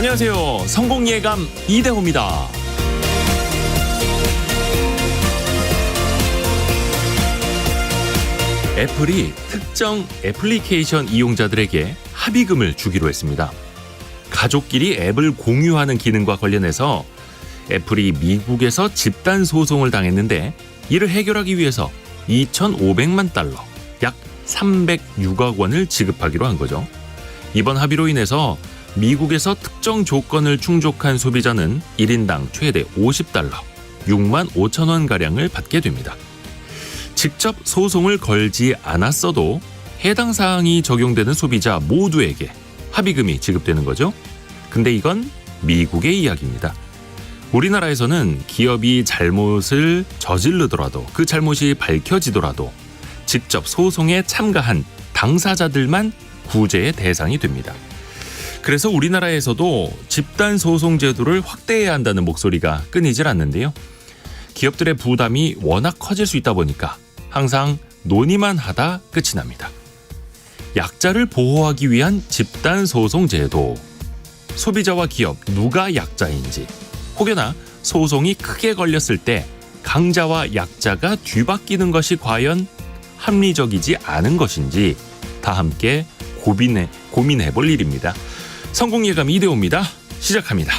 안녕하세요. 성공예감 이대호입니다. 애플이 특정 애플리케이션 이용자들에게 합의금을 주기로 했습니다. 가족끼리 앱을 공유하는 기능과 관련해서 애플이 미국에서 집단 소송을 당했는데 이를 해결하기 위해서 2,500만 달러, 약 306억 원을 지급하기로 한 거죠. 이번 합의로 인해서 미국에서 특정 조건을 충족한 소비자는 1인당 최대 50달러, 6만 5천 원가량을 받게 됩니다. 직접 소송을 걸지 않았어도 해당 사항이 적용되는 소비자 모두에게 합의금이 지급되는 거죠. 근데 이건 미국의 이야기입니다. 우리나라에서는 기업이 잘못을 저지르더라도 그 잘못이 밝혀지더라도 직접 소송에 참가한 당사자들만 구제의 대상이 됩니다. 그래서 우리나라에서도 집단 소송 제도를 확대해야 한다는 목소리가 끊이질 않는데요. 기업들의 부담이 워낙 커질 수 있다 보니까 항상 논의만 하다 끝이 납니다. 약자를 보호하기 위한 집단 소송 제도. 소비자와 기업 누가 약자인지, 혹여나 소송이 크게 걸렸을 때 강자와 약자가 뒤바뀌는 것이 과연 합리적이지 않은 것인지 다 함께 고민해 볼 일입니다. 성공예감 이대호입니다. 시작합니다.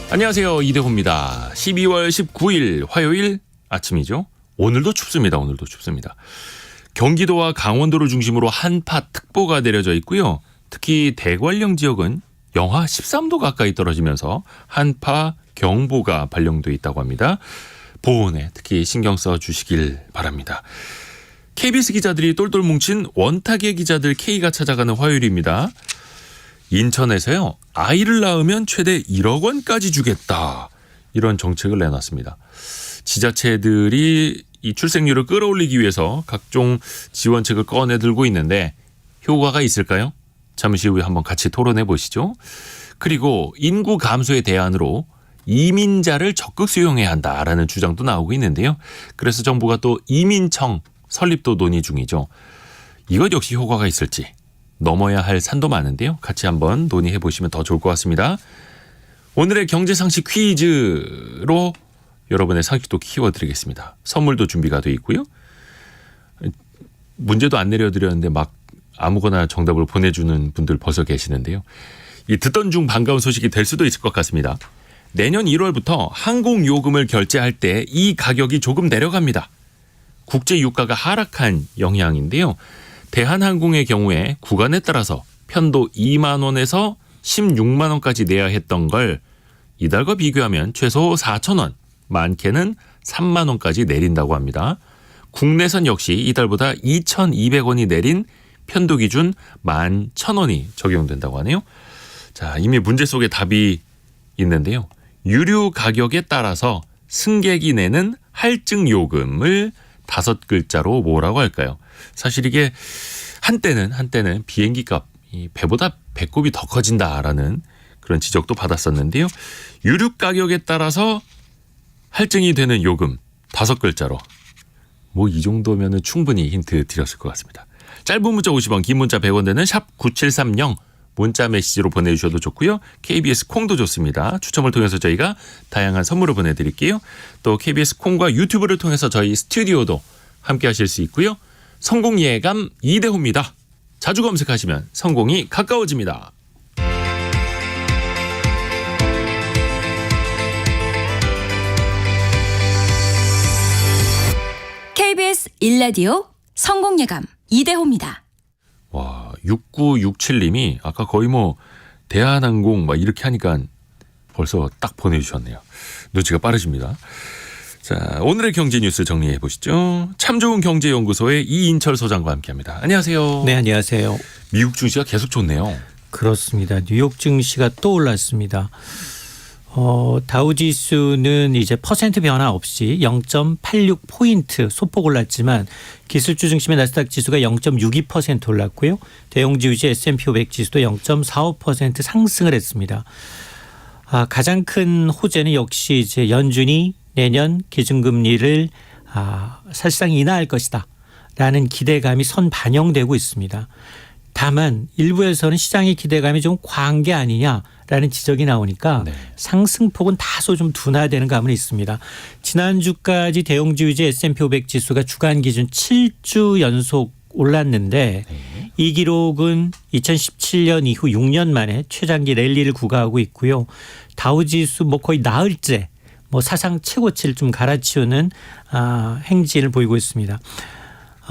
안녕하세요. 이대호입니다. 12월 19일 화요일 아침이죠. 오늘도 춥습니다. 경기도와 강원도를 중심으로 한파특보가 내려져 있고요. 특히 대관령 지역은 영하 13도 가까이 떨어지면서 한파 경보가 발령돼 있다고 합니다. 보온에 특히 신경 써주시길 바랍니다. KBS 기자들이 똘똘 뭉친 원탁의 기자들 K가 찾아가는 화요일입니다. 인천에서요, 아이를 낳으면 최대 1억 원까지 주겠다, 이런 정책을 내놨습니다. 지자체들이 이 출생률을 끌어올리기 위해서 각종 지원책을 꺼내 들고 있는데 효과가 있을까요? 잠시 후에 한번 같이 토론해 보시죠. 그리고 인구 감소의 대안으로 이민자를 적극 수용해야 한다라는 주장도 나오고 있는데요. 그래서 정부가 또 이민청 설립도 논의 중이죠. 이것 역시 효과가 있을지 넘어야 할 산도 많은데요. 같이 한번 논의해 보시면 더 좋을 것 같습니다. 오늘의 경제상식 퀴즈로 여러분의 상식도 키워드리겠습니다. 선물도 준비가 돼 있고요. 문제도 안 내려드렸는데 막 아무거나 정답을 보내주는 분들 벌써 계시는데요. 이 듣던 중 반가운 소식이 될 수도 있을 것 같습니다. 내년 1월부터 항공요금을 결제할 때 이 가격이 조금 내려갑니다. 국제유가가 하락한 영향인데요. 대한항공의 경우에 구간에 따라서 편도 2만 원에서 16만 원까지 내야 했던 걸 이달과 비교하면 최소 4천 원, 많게는 3만 원까지 내린다고 합니다. 국내선 역시 이달보다 2,200원이 내린 편도 기준 11,000원이 적용된다고 하네요. 자, 이미 문제 속에 답이 있는데요. 유류 가격에 따라서 승객이 내는 할증 요금을 5글자로 뭐라고 할까요? 사실 이게 한때는 비행기 값, 배보다 배꼽이 더 커진다라는 그런 지적도 받았었는데요. 유류 가격에 따라서 할증이 되는 요금 5글자로 뭐 이 정도면은 충분히 힌트 드렸을 것 같습니다. 짧은 문자 50원, 긴 문자 100원 되는 샵 9730 문자 메시지로 보내주셔도 좋고요. KBS 콩도 좋습니다. 추첨을 통해서 저희가 다양한 선물을 보내드릴게요. 또 KBS 콩과 유튜브를 통해서 저희 스튜디오도 함께 하실 수 있고요. 성공예감 이대호입니다. 자주 검색하시면 성공이 가까워집니다. KBS 1라디오 성공예감 이대호입니다. 와, 6967님이 아까 거의 뭐 대한항공 막 이렇게 하니까 벌써 딱 보내주셨네요. 눈치가 빠르십니다. 자, 오늘의 경제 뉴스 정리해 보시죠. 참 좋은 경제연구소의 이인철 소장과 함께합니다. 안녕하세요. 네, 안녕하세요. 미국 증시가 계속 좋네요. 그렇습니다. 뉴욕 증시가 또 올랐습니다. 다우지수는 이제 퍼센트 변화 없이 0.86포인트 소폭 올랐지만 기술주 중심의 나스닥 지수가 0.62% 올랐고요. 대형지수지 S&P 500 지수도 0.45% 상승을 했습니다. 가장 큰 호재는 역시 이제 연준이 내년 기준금리를 사실상 인하할 것이다 라는 기대감이 선반영되고 있습니다. 다만 일부에서는 시장의 기대감이 좀 과한 게 아니냐라는 지적이 나오니까 네. 상승폭은 다소 좀 둔화되는 감은 있습니다. 지난주까지 대형주 위주 S&P 500 지수가 주간 기준 7주 연속 올랐는데 네. 이 기록은 2017년 이후 6년 만에 최장기 랠리를 구가하고 있고요. 다우지수 거의 나흘째 사상 최고치를 좀 갈아치우는 행진을 보이고 있습니다.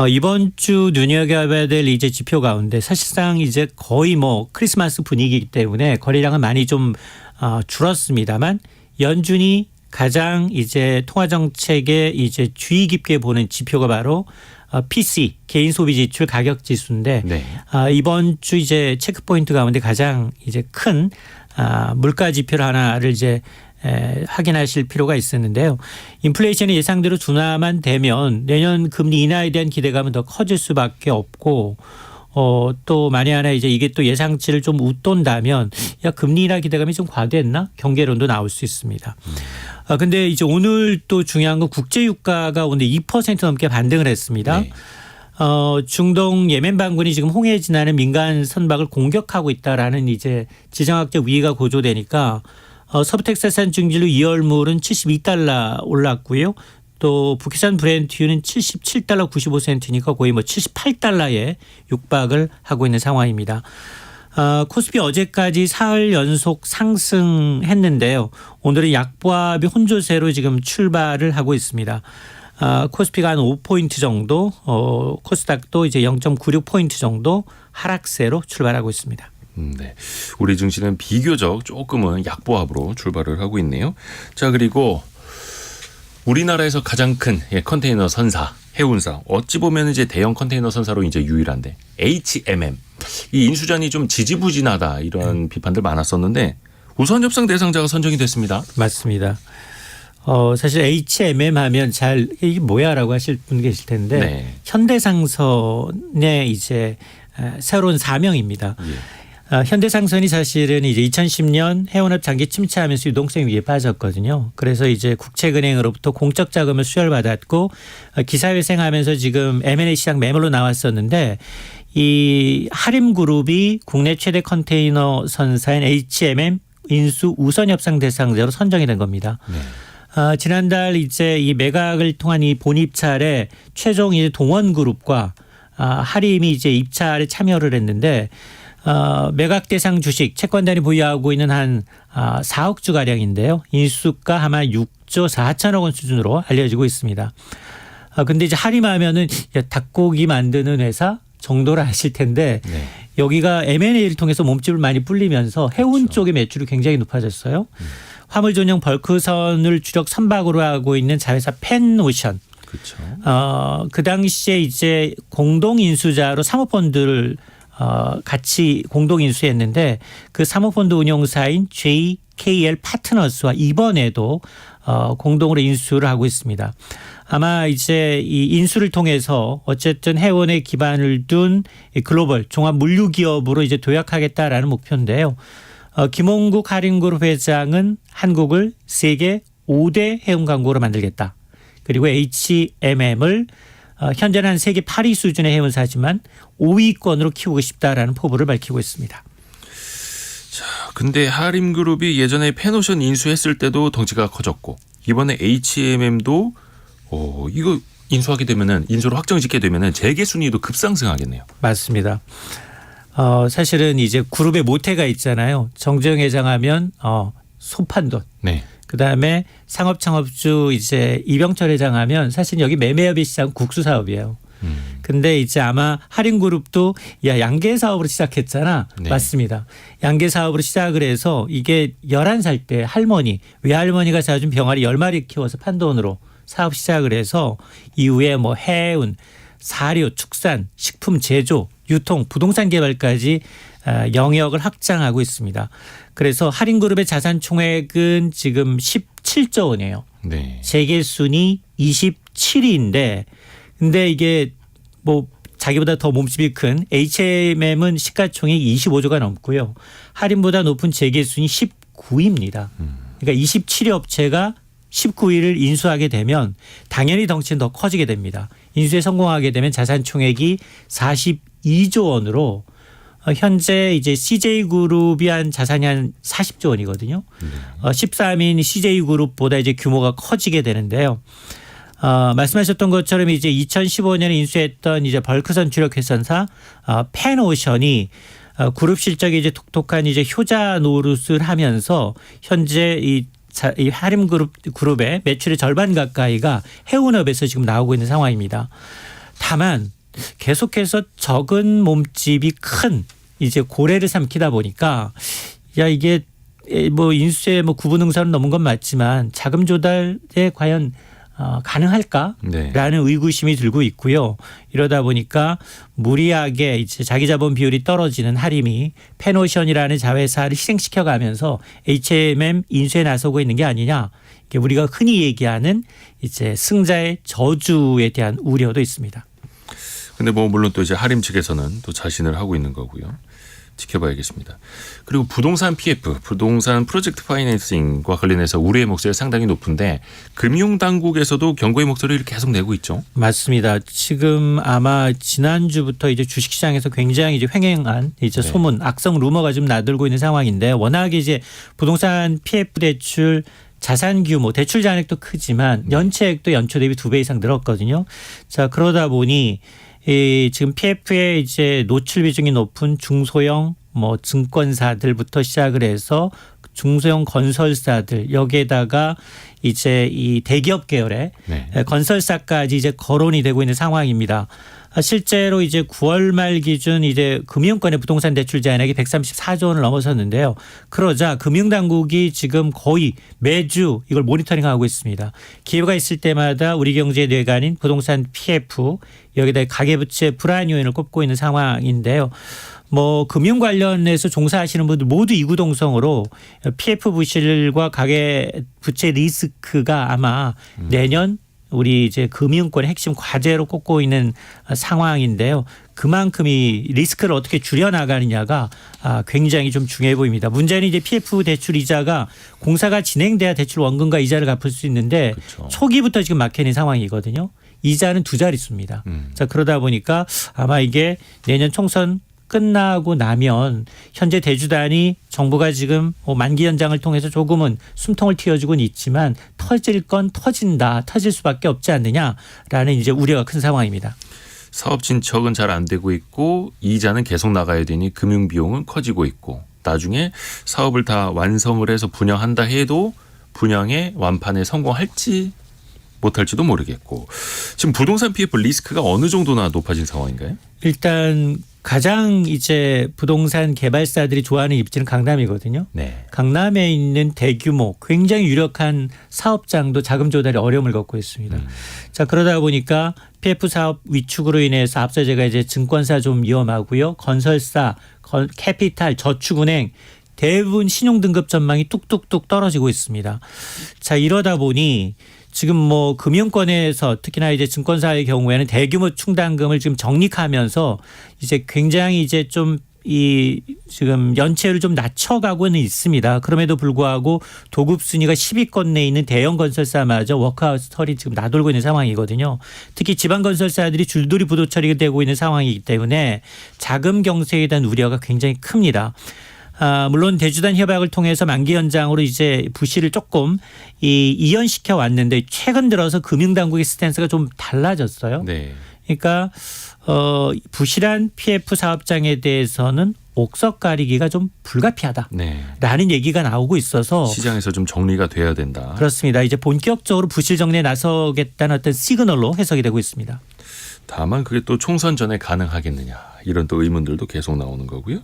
이번 주 눈여겨봐야 될 이제 지표 가운데 사실상 이제 거의 크리스마스 분위기이기 때문에 거래량은 많이 좀 줄었습니다만 연준이 가장 이제 통화 정책에 이제 주의 깊게 보는 지표가 바로 PC 개인 소비 지출 가격 지수인데 네. 이번 주 이제 체크 포인트 가운데 가장 이제 큰 물가 지표를 하나를 이제 확인하실 필요가 있었는데요. 인플레이션이 예상대로 둔화만 되면 내년 금리 인하에 대한 기대감은 더 커질 수밖에 없고 또 만에 하나 이제 이게 또 예상치를 좀 웃돈다면 금리 인하 기대감이 좀 과도했나 경계론도 나올 수 있습니다. 근데 이제 오늘 또 중요한 건 국제 유가가 오늘 2% 넘게 반등을 했습니다. 네. 중동 예멘 반군이 지금 홍해에 지나는 민간 선박을 공격하고 있다라는 이제 지정학적 위기가 고조되니까 서부 텍사스산 중진류 2월물은 72달러 올랐고요. 또 북해산 브렌트유는 77달러 95센트니까 거의 78달러에 육박을 하고 있는 상황입니다. 코스피 어제까지 사흘 연속 상승했는데요. 오늘은 약보합이 혼조세로 지금 출발을 하고 있습니다. 코스피가 한 5포인트 정도, 코스닥도 이제 0.96포인트 정도 하락세로 출발하고 있습니다. 네. 우리 증시는 비교적 조금은 약보합으로 출발을 하고 있네요. 자, 그리고 우리나라에서 가장 큰 컨테이너 선사, 해운사. 어찌 보면 이제 대형 컨테이너 선사로 이제 유일한데 HMM. 이 인수전이 좀 지지부진하다 이런 비판들 많았었는데 우선 협상 대상자가 선정이 됐습니다. 맞습니다. 사실 HMM 하면 잘 이게 뭐야라고 하실 분 계실 텐데 네. 현대상선의 이제 새로운 사명입니다. 예. 현대상선이 사실은 이제 2010년 해운업 장기 침체하면서 유동성 위기에 빠졌거든요. 그래서 이제 국책은행으로부터 공적 자금을 수혈받았고 기사회생하면서 지금 M&A 시장 매물로 나왔었는데 이 하림그룹이 국내 최대 컨테이너 선사인 HMM 인수 우선 협상 대상자로 선정이 된 겁니다. 네. 지난달 이제 이 매각을 통한 이 본입찰에 최종 이제 동원그룹과 하림이 이제 입찰에 참여를 했는데 매각 대상 주식 채권단이 보유하고 있는 한 4억 주 가량인데요. 인수가 아마 6조 4천억 원 수준으로 알려지고 있습니다. 근데 이제 하림하면은 닭고기 만드는 회사 정도를 아실 텐데 네. 여기가 M&A를 통해서 몸집을 많이 불리면서 해운 그렇죠. 쪽의 매출이 굉장히 높아졌어요. 화물 전용 벌크선을 주력 선박으로 하고 있는 자회사 펜오션. 그렇죠. 그 당시에 이제 공동 인수자로 사모펀드를 같이 공동 인수했는데 그 사모펀드 운용사인 JKL 파트너스와 이번에도 공동으로 인수를 하고 있습니다. 아마 이제 이 인수를 통해서 어쨌든 해운에 기반을 둔 글로벌 종합 물류 기업으로 이제 도약하겠다라는 목표인데요. 김홍국 하림그룹 회장은 한국을 세계 5대 해운 강국으로 만들겠다. 그리고 HMM을 현재는 한 세계 8위 수준의 해운사지만 5위권으로 키우고 싶다라는 포부를 밝히고 있습니다. 자, 근데 하림그룹이 예전에 펜오션 인수했을 때도 덩치가 커졌고 이번에 HMM도 이거 인수하게 되면은 인수로 확정짓게 되면은 재계 순위도 급상승하겠네요. 맞습니다. 사실은 이제 그룹의 모태가 있잖아요. 정재영 회장하면 소판돈. 네. 그다음에 상업창업주 이제 이병철 회장하면 사실 여기 매매업의 시장 국수 사업이에요. 근데 이제 아마 하림그룹도 양계 사업으로 시작했잖아. 네. 맞습니다. 양계 사업으로 시작을 해서 이게 11살 때 할머니, 외할머니가 사준 병아리 10마리 키워서 판 돈으로 사업 시작을 해서 이후에 뭐 해운, 사료, 축산, 식품 제조, 유통, 부동산 개발까지 영역을 확장하고 있습니다. 그래서 하림그룹의 자산 총액은 지금 17조 원이에요. 네. 세계 순위 27위인데 근데 이게 뭐 자기보다 더 몸집이 큰 HMM은 시가총액이 25조가 넘고요. 하림보다 높은 세계 순위 19위입니다. 그러니까 27위 업체가 19위를 인수하게 되면 당연히 덩치는 더 커지게 됩니다. 인수에 성공하게 되면 자산 총액이 42조 원으로 현재 이제 CJ그룹이 한 자산이 한 40조 원이거든요. 13인 CJ그룹보다 이제 규모가 커지게 되는데요. 말씀하셨던 것처럼 이제 2015년에 인수했던 이제 벌크선 주력 회선사 펜오션이 그룹 실적이 이제 톡톡한 이제 효자 노릇을 하면서 현재 이 하림 그룹의 매출의 절반 가까이가 해운업에서 지금 나오고 있는 상황입니다. 다만 계속해서 적은 몸집이 큰 이제 고래를 삼키다 보니까 이게 뭐 인수에 뭐 구분응선은 넘은 건 맞지만 자금 조달에 과연 가능할까라는 네. 의구심이 들고 있고요. 이러다 보니까 무리하게 이제 자기 자본 비율이 떨어지는 하림이 펜오션이라는 자회사를 희생시켜가면서 H&M 인수에 나서고 있는 게 아니냐. 이게 우리가 흔히 얘기하는 이제 승자의 저주에 대한 우려도 있습니다. 근데 뭐 물론 또 이제 하림 측에서는 또 자신을 하고 있는 거고요. 지켜봐야겠습니다. 그리고 부동산 PF, 부동산 프로젝트 파이낸싱과 관련해서 우려의 목소리가 상당히 높은데 금융당국에서도 경고의 목소리를 계속 내고 있죠. 맞습니다. 지금 아마 지난주부터 이제 주식시장에서 굉장히 이제 횡행한 이제 네. 소문, 악성 루머가 좀 나들고 있는 상황인데 워낙에 이제 부동산 PF 대출 자산 규모, 대출 잔액도 크지만 연체액도 연초 대비 2배 이상 늘었거든요. 자, 그러다 보니 지금 PF에 이제 노출 비중이 높은 중소형 뭐 증권사들부터 시작을 해서 중소형 건설사들 여기에다가 이제 이 대기업 계열의 네. 건설사까지 이제 거론이 되고 있는 상황입니다. 실제로 이제 9월 말 기준 이제 금융권의 부동산 대출 잔액이 134조 원을 넘어섰는데요. 그러자 금융당국이 지금 거의 매주 이걸 모니터링하고 있습니다. 기회가 있을 때마다 우리 경제의 뇌관인 부동산 PF 여기다 가계부채 불안 요인을 꼽고 있는 상황인데요. 뭐 금융 관련해서 종사하시는 분들 모두 이구동성으로 PF 부실과 가계 부채 리스크가 아마 내년 우리 이제 금융권의 핵심 과제로 꼽고 있는 상황인데요. 그만큼 이 리스크를 어떻게 줄여나가느냐가 굉장히 좀 중요해 보입니다. 문제는 이제 PF 대출 이자가 공사가 진행돼야 대출 원금과 이자를 갚을 수 있는데 그렇죠. 초기부터 지금 막혀 있는 상황이거든요. 이자는 2자릿수입니다. 자, 그러다 보니까 아마 이게 내년 총선 끝나고 나면 현재 대주단이 정부가 지금 만기 연장을 통해서 조금은 숨통을 틔워주고는 있지만 터질 건 터진다. 터질 수밖에 없지 않느냐라는 이제 우려가 큰 상황입니다. 사업 진척은 잘 안 되고 있고 이자는 계속 나가야 되니 금융 비용은 커지고 있고 나중에 사업을 다 완성을 해서 분양한다 해도 분양의 완판에 성공할지 못할지도 모르겠고 지금 부동산 PF 리스크가 어느 정도나 높아진 상황인가요? 일단 가장 이제 부동산 개발사들이 좋아하는 입지는 강남이거든요. 네. 강남에 있는 대규모 굉장히 유력한 사업장도 자금 조달에 어려움을 겪고 있습니다. 자, 그러다 보니까 PF 사업 위축으로 인해서 앞서 제가 이제 증권사 좀 위험하고요. 건설사, 캐피탈, 저축은행 대부분 신용등급 전망이 뚝뚝뚝 떨어지고 있습니다. 자, 이러다 보니 지금 뭐 금융권에서 특히나 이제 증권사의 경우에는 대규모 충당금을 지금 적립하면서 이제 굉장히 이제 좀 이 지금 연체율을 좀 낮춰가고는 있습니다. 그럼에도 불구하고 도급 순위가 10위권 내에 있는 대형 건설사마저 워크아웃 스토리 지금 나돌고 있는 상황이거든요. 특히 지방 건설사들이 줄줄이 부도 처리되고 있는 상황이기 때문에 자금 경세에 대한 우려가 굉장히 큽니다. 물론 대주단 협약을 통해서 만기 연장으로 이제 부실을 조금 이연시켜 왔는데 최근 들어서 금융당국의 스탠스가 좀 달라졌어요. 네. 그러니까 부실한 PF 사업장에 대해서는 옥석 가리기가 좀 불가피하다라는 네. 얘기가 나오고 있어서 시장에서 좀 정리가 돼야 된다. 그렇습니다. 이제 본격적으로 부실 정리에 나서겠다는 어떤 시그널로 해석이 되고 있습니다. 다만 그게 또 총선 전에 가능하겠느냐 이런 또 의문들도 계속 나오는 거고요.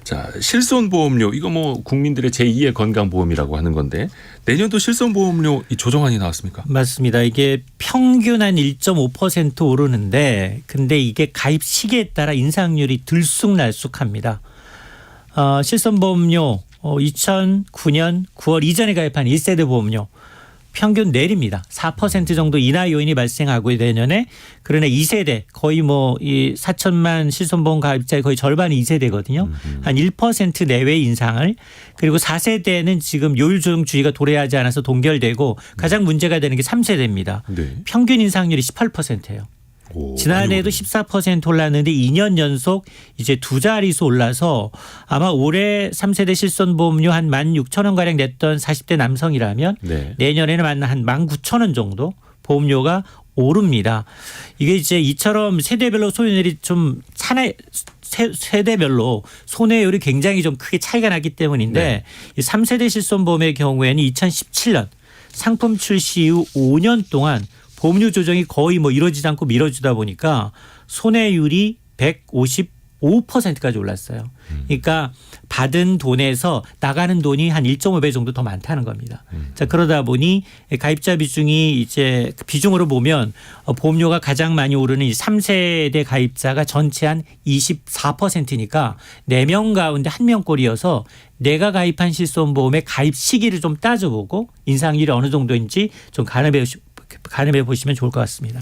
자, 실손보험료 이거 뭐 국민들의 제2의 건강보험이라고 하는 건데 내년도 실손보험료 이 조정안이 나왔습니까? 맞습니다. 이게 평균 한 1.5% 오르는데 근데 이게 가입 시기에 따라 인상률이 들쑥날쑥합니다. 실손보험료 2009년 9월 이전에 가입한 1세대 보험료 평균 내립니다. 4% 정도 인하 요인이 발생하고 내년에. 그러나 2세대 거의 뭐 이 4천만 실손보험 가입자의 거의 절반이 2세대거든요. 한 1% 내외 인상을. 그리고 4세대는 지금 요율 조정주의가 도래하지 않아서 동결되고 가장 문제가 되는 게 3세대입니다. 네. 평균 인상률이 18%예요. 지난해에도 14% 올랐는데 2년 연속 이제 두 자릿수 올라서 아마 올해 3세대 실손보험료 한 16,000원 가량 냈던 40대 남성이라면 네. 내년에는 한 19,000원 정도 보험료가 오릅니다. 이게 이제 이처럼 세대별로 소요율이 좀 세대별로 손해율이 굉장히 좀 크게 차이가 나기 때문인데 네. 이 3세대 실손보험의 경우에는 2017년 상품 출시 이후 5년 동안 보험료 조정이 거의 뭐 이루어지지 않고 미뤄지다 보니까 손해율이 155%까지 올랐어요. 그러니까 받은 돈에서 나가는 돈이 한 1.5배 정도 더 많다는 겁니다. 자, 그러다 보니 가입자 비중이 이제 비중으로 보면 보험료가 가장 많이 오르는 이 3세대 가입자가 전체 한 24%니까 4명 가운데 1명꼴이어서 내가 가입한 실손보험의 가입 시기를 좀 따져보고 인상률이 어느 정도인지 좀 가늠해 보시면 좋을 것 같습니다.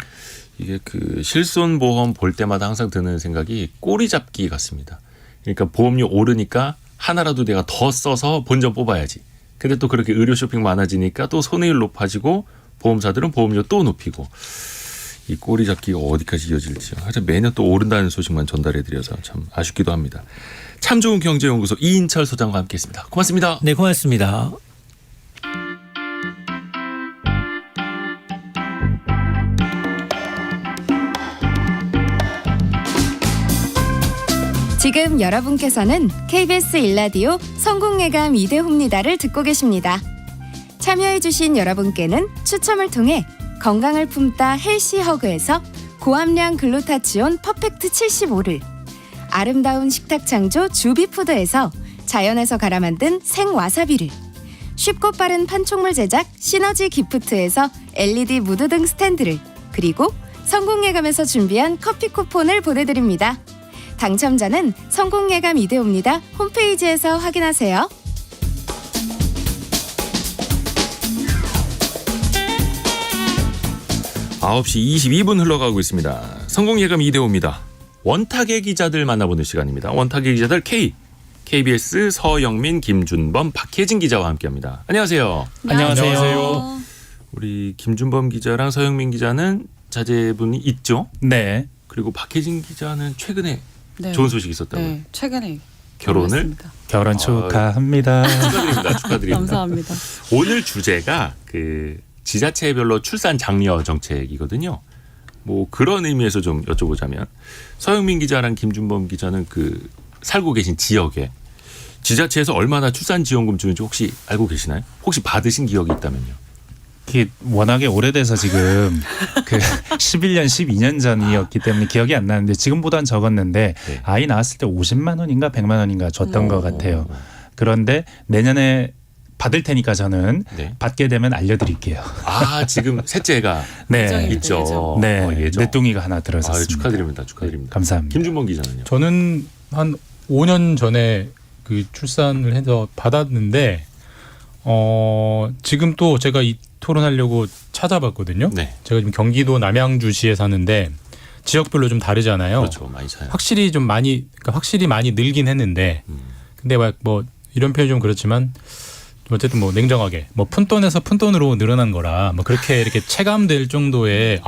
이게 그 실손보험 볼 때마다 항상 드는 생각이 꼬리 잡기 같습니다. 그러니까 보험료 오르니까 하나라도 내가 더 써서 본전 뽑아야지. 근데 또 그렇게 의료 쇼핑 많아지니까 또 손해율 높아지고 보험사들은 보험료 또 높이고 이 꼬리 잡기가 어디까지 이어질지요. 하여튼 매년 또 오른다는 소식만 전달해 드려서 참 아쉽기도 합니다. 참 좋은 경제연구소 이인철 소장과 함께했습니다. 고맙습니다. 네, 고맙습니다. 지금 여러분께서는 KBS 일라디오 성공예감 이대호입니다를 듣고 계십니다. 참여해주신 여러분께는 추첨을 통해 건강을 품다 헬시허그에서 고함량 글루타치온 퍼펙트 75를, 아름다운 식탁 창조 주비푸드에서 자연에서 갈아 만든 생와사비를, 쉽고 빠른 판촉물 제작 시너지 기프트에서 LED 무드등 스탠드를, 그리고 성공예감에서 준비한 커피 쿠폰을 보내드립니다. 당첨자는 성공예감 이대호입니다 홈페이지에서 확인하세요. 아홉 시 22분 흘러가고 있습니다. 성공예감 이대호입니다. 원탁의 기자들 만나보는 시간입니다. 원탁의 기자들 KBS 서영민, 김준범, 박혜진 기자와 함께합니다. 안녕하세요. 안녕하세요. 우리 김준범 기자랑 서영민 기자는 자제분이 있죠? 네. 그리고 박혜진 기자는 최근에 네. 좋은 소식이 있었다고요. 네, 최근에 결혼을 결혼했습니다. 결혼 축하합니다. 축하드립니다. 감사합니다. 오늘 주제가 그 지자체별로 출산 장려 정책이거든요. 뭐 그런 의미에서 좀 여쭤보자면 서영민 기자랑 김준범 기자는 그 살고 계신 지역에 지자체에서 얼마나 출산 지원금 주는지 혹시 알고 계시나요? 혹시 받으신 기억이 있다면요. 이게 워낙에 오래돼서 지금 그 11년, 12년 전이었기 때문에 기억이 안 나는데 지금보단 적었는데 네. 아이 낳았을 때 50만 원인가 100만 원인가 줬던 것 같아요. 그런데 내년에 받을 테니까 저는 네. 받게 되면 알려드릴게요. 아 지금 셋째가 네. 예정입니다. 있죠. 네. 예정. 내뚱이가 하나 들어섰습니다. 아, 축하드립니다. 축하드립니다. 감사합니다. 김준범 기자는요. 저는 한 5년 전에 그 출산을 해서 받았는데 지금 또 제가 이 토론하려고 찾아봤거든요. 네. 제가 지금 경기도 남양주시에 사는데 지역별로 좀 다르잖아요. 그렇죠. 많이 차요. 확실히 좀 많이 그러니까 확실히 많이 늘긴 했는데 근데 막 뭐 이런 표현이 좀 그렇지만 어쨌든 뭐 냉정하게 뭐 푼돈에서 푼돈으로 늘어난 거라 뭐 그렇게 이렇게 체감될 정도의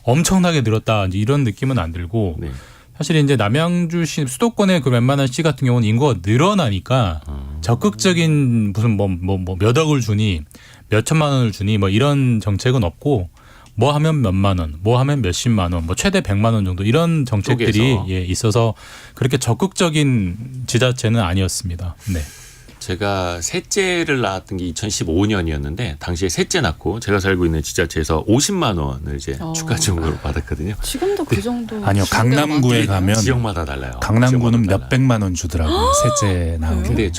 엄청나게 늘었다 이제 이런 느낌은 안 들고 네. 사실 이제 남양주시 수도권의 그 웬만한 시 같은 경우는 인구가 늘어나니까 적극적인 무슨 몇 억을 주니 몇 천만 원을 주니 뭐 이런 정책은 없고 뭐 하면 몇만 원, 뭐 하면 몇십만 원, 뭐 최대 100만 원 정도 이런 정책들이 쪼개서. 있어서 그렇게 적극적인 지자체는 아니었습니다. 네. 제가 셋째를 낳았던 게 2015년이었는데 당시에 셋째 낳고 제가 살고 있는 지자체에서 50만 원을 이제 축하 지원금을 받았거든요. 지금도 그 정도. 아니요. 강남구에 이게 가면 지역마다 달라요. 강남구는 지역마다 달라요. 몇백만 원 주더라고요. 셋째 나오면. 근데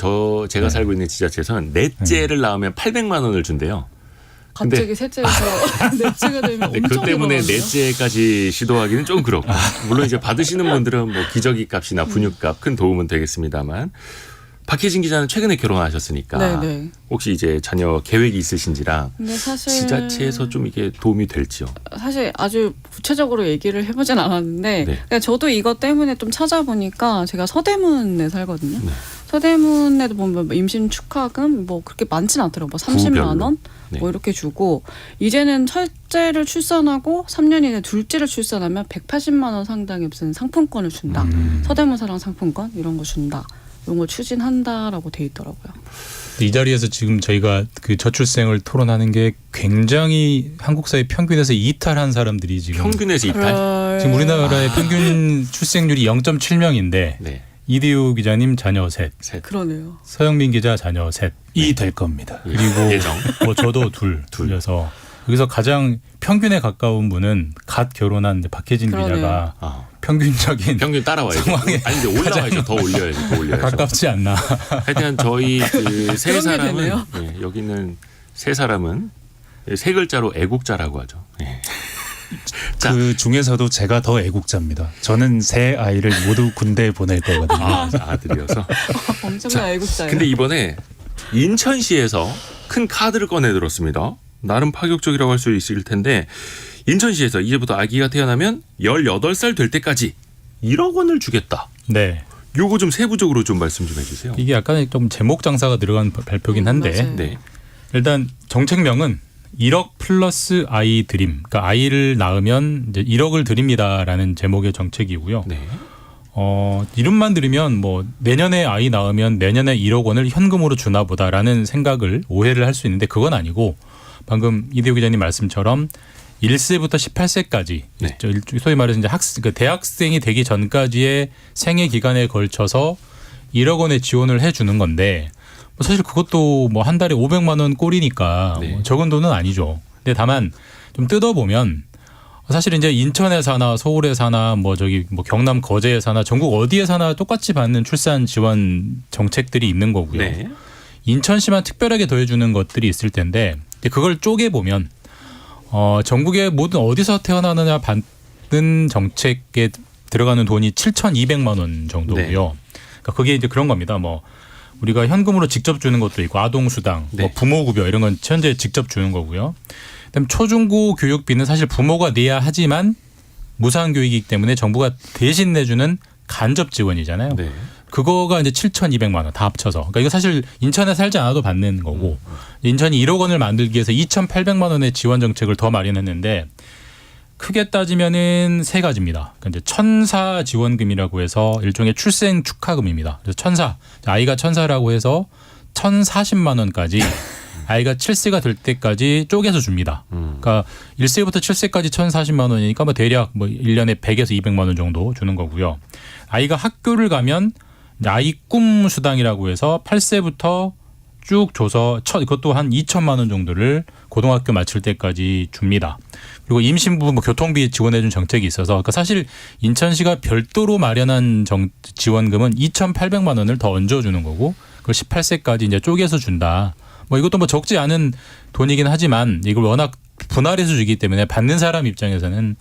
제가 살고 있는 지자체에서는 넷째를 낳으면 800만 원을 준대요. 갑자기 셋째에서 넷째가 되면 근데 엄청 그 때문에 늘어나네요. 넷째까지 시도하기는 좀 그렇고 물론 이제 받으시는 분들은 뭐 기저귀 값이나 분유값 큰 도움은 되겠습니다만 박혜진 기자는 최근에 결혼하셨으니까 네네. 혹시 이제 자녀 계획이 있으신지라 근데 사실 지자체에서 좀 이게 도움이 될지요. 사실 아주 구체적으로 얘기를 해보진 않았는데 네. 그러니까 저도 이것 때문에 좀 찾아보니까 제가 서대문에 살거든요. 네. 서대문에도 보면 임신 축하금 뭐 그렇게 많진 않더라고요. 뭐 30만 원? 네. 뭐 이렇게 주고 이제는 첫째를 출산하고 3년 이내 둘째를 출산하면 180만 원 상당의 무슨 상품권을 준다. 서대문 사랑 상품권 이런 거 준다. 이런 걸 추진한다라고 돼 있더라고요. 이 자리에서 지금 저희가 그 저출생을 토론하는 게 굉장히 한국 사회 평균에서 이탈한 사람들이 지금 평균에서 이탈. 지금 우리나라의 평균 출생률이 0.7명인데 네. 이대호 기자님 자녀 셋, 그러네요. 서영민 기자 자녀 셋, 이 될 겁니다. 그리고 예정. 뭐 저도 둘이어서 여기서 가장 평균에 가까운 분은 갓 결혼한 박혜진 그러네요. 기자가 아, 평균적인 평균 따라와야죠. 상황에 아니 근데 올라와야죠. 더 올려야죠. 더 올려야죠. 가깝지 않나. 하여튼 저희 그 세 그런 게 사람은 되네요. 예, 여기 있는 세 사람은 세 글자로 애국자라고 하죠. 예. 자. 그 중에서도 제가 더 애국자입니다. 저는 세 아이를 모두 군대에 보낼 거거든요. 아, 아들이어서. 엄청난 애국자예요. 근데 이번에 인천시에서 큰 카드를 꺼내 들었습니다. 나름 파격적이라고 할 수 있을 텐데 인천시에서 이제부터 아기가 태어나면 18살 될 때까지 1억 원을 주겠다. 네. 요거 좀 세부적으로 좀 말씀 좀 해주세요. 이게 약간 좀 제목 장사가 들어간 발표긴 한데 맞아요. 네. 일단 정책명은 1억 플러스 아이 드림. 그러니까 아이를 낳으면 이제 1억을 드립니다라는 제목의 정책이고요. 네. 이름만 들으면 뭐 내년에 아이 낳으면 내년에 1억 원을 현금으로 주나 보다라는 생각을 오해를 할 수 있는데 그건 아니고 방금 이대호 기자님 말씀처럼 1세부터 18세까지 네. 소위 말해서 이제 대학생이 되기 전까지의 생애 기간에 걸쳐서 1억 원의 지원을 해 주는 건데 뭐 사실 그것도 뭐 한 달에 500만 원 꼴이니까 네. 뭐 적은 돈은 아니죠. 근데 다만 좀 뜯어보면 사실 이제 인천에 사나 서울에 사나 뭐 저기 뭐 경남 거제에 사나 전국 어디에 사나 똑같이 받는 출산 지원 정책들이 있는 거고요. 네. 인천시만 특별하게 더해주는 것들이 있을 텐데 그걸 쪼개 보면 전국의 모든 어디서 태어나느냐 받는 정책에 들어가는 돈이 7,200만 원 정도고요. 네. 그러니까 그게 이제 그런 겁니다. 뭐 우리가 현금으로 직접 주는 것도 있고 아동수당, 네. 뭐 부모급여 이런 건 현재 직접 주는 거고요. 그다음에 초중고 교육비는 사실 부모가 내야 하지만 무상교육이기 때문에 정부가 대신 내주는 간접 지원이잖아요. 네. 그거가 이제 7,200만 원 다 합쳐서. 그러니까 이거 사실 인천에 살지 않아도 받는 거고 인천이 1억 원을 만들기 위해서 2,800만 원의 지원 정책을 더 마련했는데 크게 따지면은 세 가지입니다. 그러니까 이제 천사 지원금이라고 해서 일종의 출생 축하금입니다. 그래서 천사 아이가 천사라고 해서 1,040만 원까지 아이가 7세가 될 때까지 쪼개서 줍니다. 그러니까 1세부터 7세까지 1,040만 원이니까 뭐 대략 뭐 1년에 100에서 200만 원 정도 주는 거고요. 아이가 학교를 가면 아이 꿈 수당이라고 해서 8세부터 쭉 줘서 그것도 한 2천만 원 정도를 고등학교 마칠 때까지 줍니다. 그리고 임신부 뭐 교통비 지원해준 정책이 있어서 그러니까 사실 인천시가 별도로 마련한 지원금은 2,800만 원을 더 얹어주는 거고 그걸 18세까지 이제 쪼개서 준다. 뭐 이것도 뭐 적지 않은 돈이긴 하지만 이걸 워낙 분할해서 주기 때문에 받는 사람 입장에서는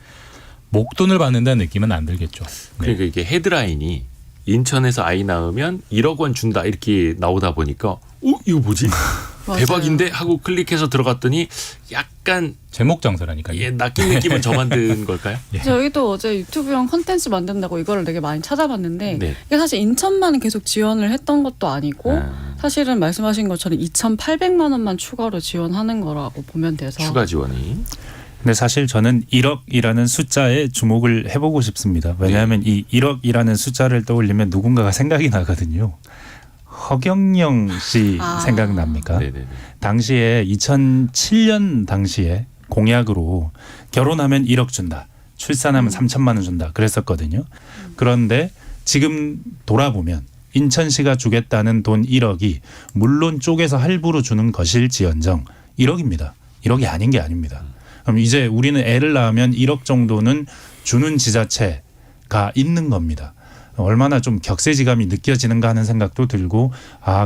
목돈을 받는다는 느낌은 안 들겠죠. 네. 그러니까 이게 헤드라인이 인천에서 아이 낳으면 1억 원 준다 이렇게 나오다 보니까 이거 뭐지? 맞아요. 대박인데 하고 클릭해서 들어갔더니 약간 제목 장사라니까요. 낚인 느낌은 저 만든 걸까요? 저희도 어제 유튜브용 콘텐츠 만든다고 이거를 되게 많이 찾아봤는데 네. 이게 사실 인천만 계속 지원을 했던 것도 아니고 사실은 말씀하신 것처럼 2,800만 원만 추가로 지원하는 거라고 보면 돼서 추가 지원이. 근데 사실 저는 1억이라는 숫자에 주목을 해보고 싶습니다. 왜냐하면 이 1억이라는 숫자를 떠올리면 누군가가 생각이 나거든요. 허경영 씨 생각납니까? 네네네. 당시에 2007년 당시에 공약으로 결혼하면 1억 준다. 출산하면 3천만 원 준다. 그랬었거든요. 그런데 지금 돌아보면 인천시가 주겠다는 돈 1억이 물론 쪼개서 할부로 주는 것일지언정 1억입니다. 1억이 아닌 게 아닙니다. 그럼 이제 우리는 애를 낳으면 1억 정도는 주는 지자체가 있는 겁니다. 얼마나 좀 격세지감이 느껴지는가 하는 생각도 들고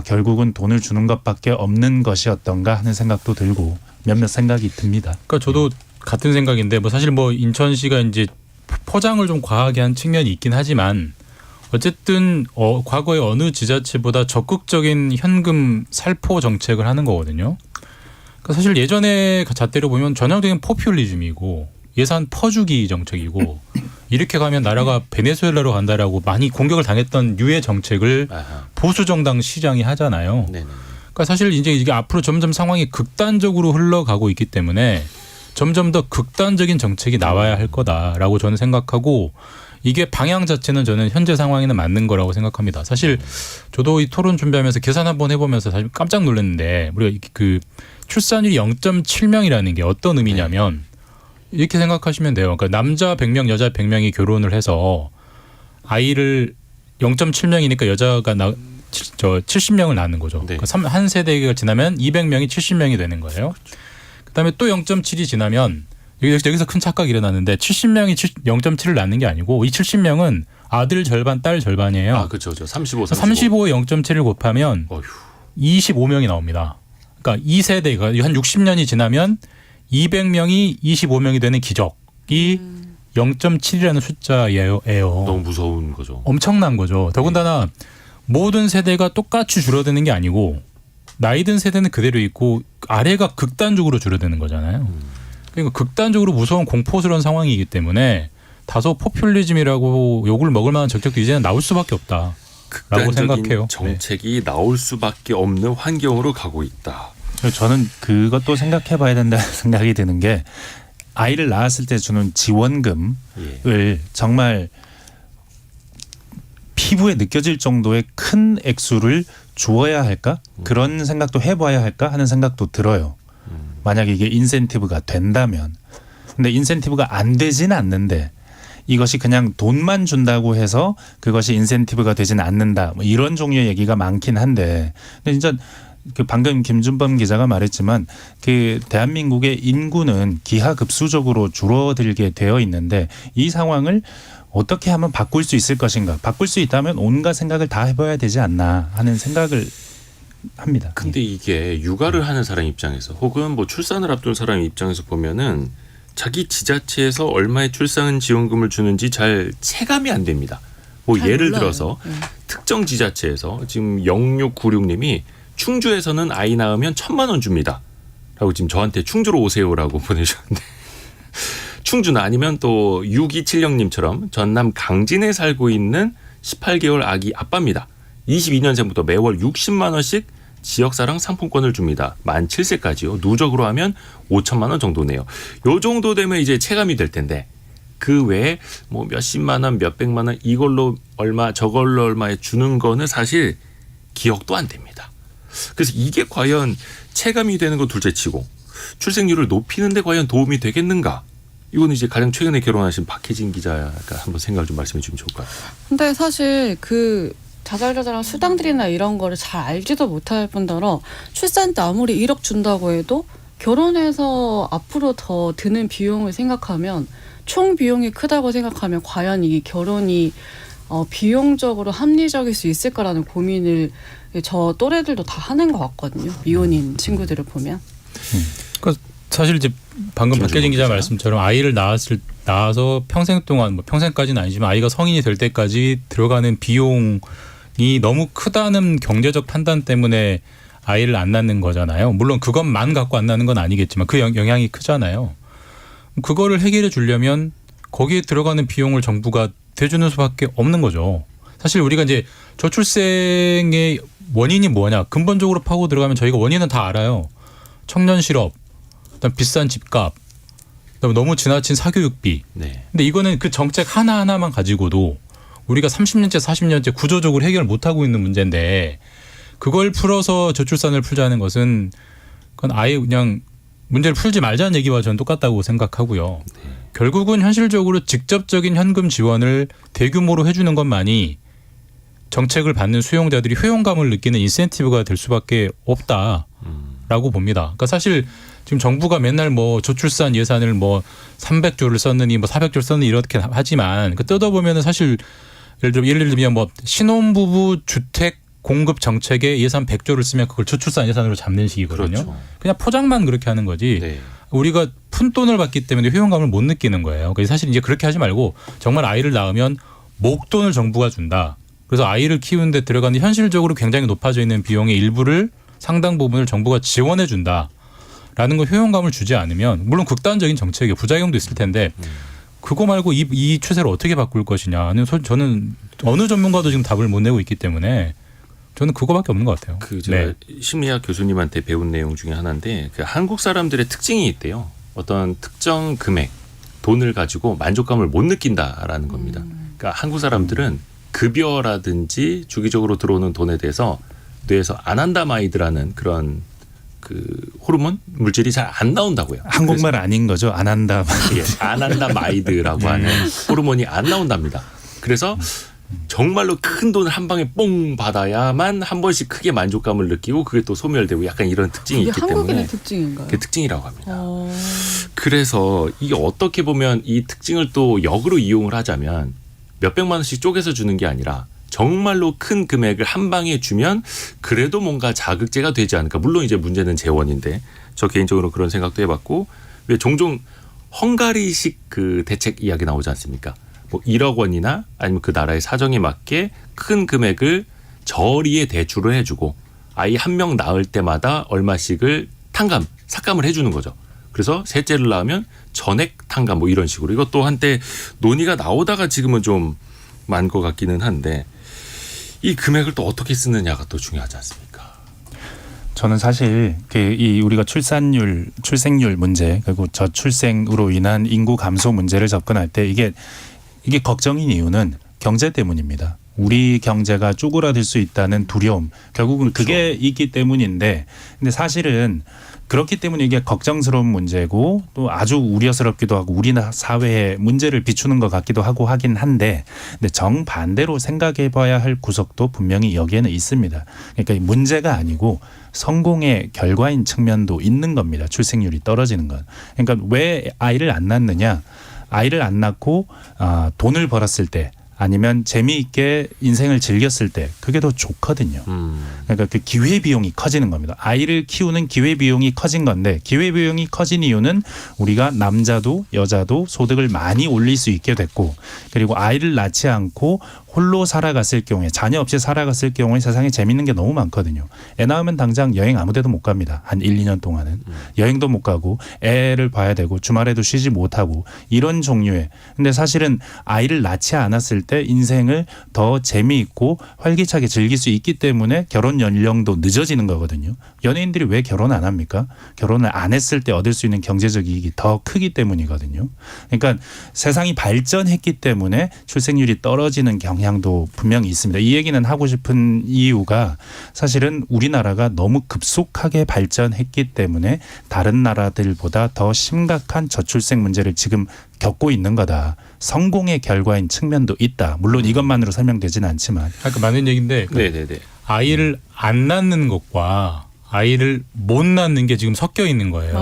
결국은 돈을 주는 것밖에 없는 것이었던가 하는 생각도 들고 몇몇 생각이 듭니다. 그러니까 저도 같은 생각인데 뭐 사실 뭐 인천시가 이제 포장을 좀 과하게 한 측면이 있긴 하지만 어쨌든 과거에 어느 지자체보다 적극적인 현금 살포 정책을 하는 거거든요. 그러니까 사실 예전에 잣대로 보면 전형적인 포퓰리즘이고 예산 퍼주기 정책이고 이렇게 가면 나라가 베네수엘라로 간다라고 많이 공격을 당했던 유의 정책을 아하. 보수 정당 시장이 하잖아요. 네네. 그러니까 사실 이제 이게 앞으로 점점 상황이 극단적으로 흘러가고 있기 때문에 점점 더 극단적인 정책이 나와야 할 거다라고 저는 생각하고 이게 방향 자체는 저는 현재 상황에는 맞는 거라고 생각합니다. 사실 저도 이 토론 준비하면서 계산 한번 해보면서 사실 깜짝 놀랐는데 우리가 그 출산율이 0.7명이라는 게 어떤 의미냐면 이렇게 생각하시면 돼요. 그러니까 남자 100명, 여자 100명이 결혼을 해서 아이를 0.7명이니까 여자가 70명을 낳는 거죠. 네. 그러니까 한 세대가 지나면 200명이 70명이 되는 거예요. 그다음에 또 0.7이 지나면 여기서 큰 착각이 일어나는데 70명이 0.7을 낳는 게 아니고 이 70명은 아들 절반, 딸 절반이에요. 아, 그렇죠. 35, 35에 0.7을 곱하면 어휴. 25명이 나옵니다. 그러니까 2세대가 한 60년이 지나면 200명이 25명이 되는 기적이 0.7이라는 숫자예요. 너무 무서운 거죠. 엄청난 거죠. 더군다나 모든 세대가 똑같이 줄어드는 게 아니고 나이 든 세대는 그대로 있고 아래가 극단적으로 줄어드는 거잖아요. 그러니까 극단적으로 무서운 공포스러운 상황이기 때문에 다소 포퓰리즘이라고 욕을 먹을 만한 정책도 이제는 나올 수밖에 없다라고 극단적인 생각해요. 정책이 나올 수밖에 없는 환경으로 가고 있다. 저는 그것도 생각해 봐야 된다는 생각이 드는 게 아이를 낳았을 때 주는 지원금을 예. 정말 피부에 느껴질 정도의 큰 액수를 주어야 할까? 그런 생각도 해봐야 할까 하는 생각도 들어요. 만약에 이게 인센티브가 된다면. 근데 인센티브가 안 되진 않는데 이것이 그냥 돈만 준다고 해서 그것이 인센티브가 되진 않는다. 뭐 이런 종류의 얘기가 많긴 한데 근데 진짜 그 방금 김준범 기자가 말했지만 그 대한민국의 인구는 기하급수적으로 줄어들게 되어 있는데 이 상황을 어떻게 하면 바꿀 수 있을 것인가. 바꿀 수 있다면 온갖 생각을 다 해봐야 되지 않나 하는 생각을 합니다. 근데 이게 육아를 하는 사람 입장에서 혹은 뭐 출산을 앞둔 사람 입장에서 보면은 자기 지자체에서 얼마의 출산 지원금을 주는지 잘 체감이 안 됩니다. 뭐 잘 예를 몰라요. 들어서 네. 특정 지자체에서 지금 0696님이 충주에서는 아이 낳으면 1,000만 원 줍니다. 라고 지금 저한테 충주로 오세요라고 보내주셨는데 충주나 아니면 또 6270님처럼 전남 강진에 살고 있는 18개월 아기 아빠입니다. 22년생부터 매월 60만 원씩 지역사랑 상품권을 줍니다. 만 7세까지요. 누적으로 하면 5천만 원 정도네요. 요 정도 되면 이제 체감이 될 텐데 그 외에 뭐 몇십만 원, 몇백만 원 이걸로 얼마 저걸로 얼마에 주는 거는 사실 기억도 안 됩니다. 그래서 이게 과연 체감이 되는 건 둘째치고 출생률을 높이는 데 과연 도움이 되겠는가? 이거는 이제 가장 최근에 결혼하신 박혜진 기자가 한번 생각을 좀 말씀해 주면 좋을 것 같아요. 근데 사실 그 자잘자잘한 수당들이나 이런 거를 잘 알지도 못할 뿐더러 출산 때 아무리 1억 준다고 해도 결혼해서 앞으로 더 드는 비용을 생각하면 총 비용이 크다고 생각하면 과연 이 결혼이 비용적으로 합리적일 수 있을까라는 고민을 저 또래들도 다 하는 것 같거든요. 미혼인 친구들을 보면. 그러니까 사실 이제 방금 박혜진 기자 말씀처럼 아이를 낳아서 평생 동안 뭐 평생까지는 아니지만 아이가 성인이 될 때까지 들어가는 비용이 너무 크다는 경제적 판단 때문에 아이를 안 낳는 거잖아요. 물론 그것만 갖고 안 낳는 건 아니겠지만 그 영향이 크잖아요. 그거를 해결해 주려면 거기에 들어가는 비용을 정부가 대주는 수밖에 없는 거죠. 사실 우리가 이제 저출생의 원인이 뭐냐 근본적으로 파고 들어가면 저희가 원인은 다 알아요. 청년 실업, 그다음 비싼 집값, 그다음 너무 지나친 사교육비. 네. 근데 이거는 그 정책 하나하나만 가지고도 우리가 30년째 40년째 구조적으로 해결 못하고 있는 문제인데 그걸 풀어서 저출산을 풀자는 것은 그건 아예 그냥 문제를 풀지 말자는 얘기와 저는 똑같다고 생각하고요. 네. 결국은 현실적으로 직접적인 현금 지원을 대규모로 해주는 것만이 정책을 받는 수용자들이 효용감을 느끼는 인센티브가 될 수밖에 없다라고 봅니다. 그러니까 사실 지금 정부가 맨날 뭐 저출산 예산을 뭐 300조를 썼느니 뭐 400조를 썼느니 이렇게 하지만 그 뜯어보면은 사실 예를 들면 뭐 신혼부부 주택 공급 정책에 예산 100조를 쓰면 그걸 저출산 예산으로 잡는 식이거든요. 그렇죠. 그냥 포장만 그렇게 하는 거지. 네. 우리가 푼 돈을 받기 때문에 효용감을 못 느끼는 거예요. 그래서 사실 이제 그렇게 하지 말고 정말 아이를 낳으면 목돈을 정부가 준다. 그래서 아이를 키우는데 들어가는 현실적으로 굉장히 높아져 있는 비용의 일부를 상당 부분을 정부가 지원해 준다라는 거 효용감을 주지 않으면 물론 극단적인 정책에 부작용도 있을 텐데 그거 말고 이 추세를 어떻게 바꿀 것이냐는 저는 어느 전문가도 지금 답을 못 내고 있기 때문에 저는 그거밖에 없는 것 같아요. 저 심리학 교수님한테 배운 내용 중에 하나인데 그 한국 사람들의 특징이 있대요. 어떤 특정 금액 돈을 가지고 만족감을 못 느낀다라는 겁니다. 그러니까 한국 사람들은 급여라든지 주기적으로 들어오는 돈에 대해서 뇌에서 아난다마이드라는 그런 그 호르몬 물질이 잘 안 나온다고요. 한국말 아닌 거죠? 안 한다. 예, 아난다마이드라고 하는 호르몬이 안 나온답니다. 그래서 정말로 큰 돈을 한 방에 뽕 받아야만 한 번씩 크게 만족감을 느끼고 그게 또 소멸되고 약간 이런 특징이 그게 있기 한국인의 때문에 특징인가요? 그게 특징이라고 합니다. 그래서 이게 어떻게 보면 이 특징을 또 역으로 이용을 하자면 몇백만 원씩 쪼개서 주는 게 아니라 정말로 큰 금액을 한 방에 주면 그래도 뭔가 자극제가 되지 않을까. 물론 이제 문제는 재원인데 저 개인적으로 그런 생각도 해봤고 왜 종종 헝가리식 그 대책 이야기 나오지 않습니까? 뭐 1억 원이나 아니면 그 나라의 사정에 맞게 큰 금액을 저리에 대출을 해주고 아이 한 명 낳을 때마다 얼마씩을 삭감을 해주는 거죠. 그래서 셋째를 낳으면 전액 탕감 뭐 이런 식으로 이것도 한때 논의가 나오다가 지금은 좀 많은 것 같기는 한데 이 금액을 또 어떻게 쓰느냐가 또 중요하지 않습니까? 저는 사실 이 우리가 출생률 문제 그리고 저출생으로 인한 인구 감소 문제를 접근할 때 이게 걱정인 이유는 경제 때문입니다. 우리 경제가 쪼그라들 수 있다는 두려움 결국은 그게 있기 때문인데 근데 사실은 그렇기 때문에 이게 걱정스러운 문제고 또 아주 우려스럽기도 하고 우리나라 사회에 문제를 비추는 것 같기도 하고 하긴 한데 근데 정반대로 생각해 봐야 할 구석도 분명히 여기에는 있습니다. 그러니까 문제가 아니고 성공의 결과인 측면도 있는 겁니다. 출생률이 떨어지는 건. 그러니까 왜 아이를 안 낳느냐. 아이를 안 낳고 돈을 벌었을 때 아니면 재미있게 인생을 즐겼을 때 그게 더 좋거든요. 그러니까 그 기회비용이 커지는 겁니다. 아이를 키우는 기회비용이 커진 건데 기회비용이 커진 이유는 우리가 남자도 여자도 소득을 많이 올릴 수 있게 됐고 그리고 아이를 낳지 않고 홀로 살아갔을 경우에 자녀 없이 살아갔을 경우에 세상에 재밌는 게 너무 많거든요. 애 낳으면 당장 여행 아무 데도 못 갑니다. 한 1, 2년 동안은. 여행도 못 가고 애를 봐야 되고 주말에도 쉬지 못하고 이런 종류의. 근데 사실은 아이를 낳지 않았을 때 인생을 더 재미있고 활기차게 즐길 수 있기 때문에 결혼 연령도 늦어지는 거거든요. 연예인들이 왜 결혼 안 합니까? 결혼을 안 했을 때 얻을 수 있는 경제적 이익이 더 크기 때문이거든요. 그러니까 세상이 발전했기 때문에 출생률이 떨어지는 경향도 분명히 있습니다. 이 얘기는 하고 싶은 이유가 사실은 우리나라가 너무 급속하게 발전했기 때문에 다른 나라들보다 더 심각한 저출생 문제를 지금 겪고 있는 거다. 성공의 결과인 측면도 있다. 물론 이것만으로 설명되지는 않지만. 아까 맞는 얘기인데 아이를 안 낳는 것과 아이를 못 낳는 게 지금 섞여 있는 거예요.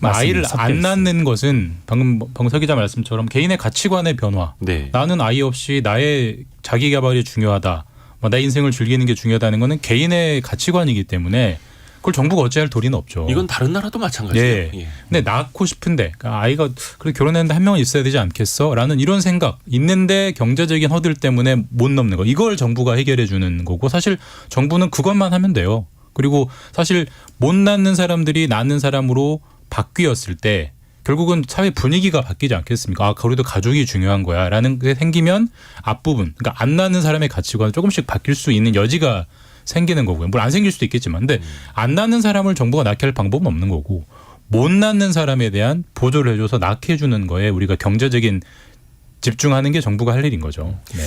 맞아요. 아이를 안 낳는 것은 방금 서 기자 말씀처럼 개인의 가치관의 변화. 네. 나는 아이 없이 나의 자기 개발이 중요하다. 내 인생을 즐기는 게 중요하다는 거는 개인의 가치관이기 때문에 그걸 정부가 어찌할 도리는 없죠. 이건 다른 나라도 마찬가지예요. 예. 예. 근데 낳고 싶은데 그러니까 아이가 그래도 결혼했는데 한 명은 있어야 되지 않겠어? 라는 이런 생각 있는데 경제적인 허들 때문에 못 넘는 거. 이걸 정부가 해결해 주는 거고 사실 정부는 그것만 하면 돼요. 그리고 사실 못 낳는 사람들이 낳는 사람으로 바뀌었을 때 결국은 사회 분위기가 바뀌지 않겠습니까? 그래도 가족이 중요한 거야 라는 게 생기면 앞부분 그러니까 안 낳는 사람의 가치관이 조금씩 바뀔 수 있는 여지가 생기는 거고요. 물론 안 생길 수도 있겠지만 근데 안 낳는 사람을 정부가 낳게 할 방법은 없는 거고 못 낳는 사람에 대한 보조를 해줘서 낳게 해주는 거에 우리가 경제적인 집중하는 게 정부가 할 일인 거죠. 네.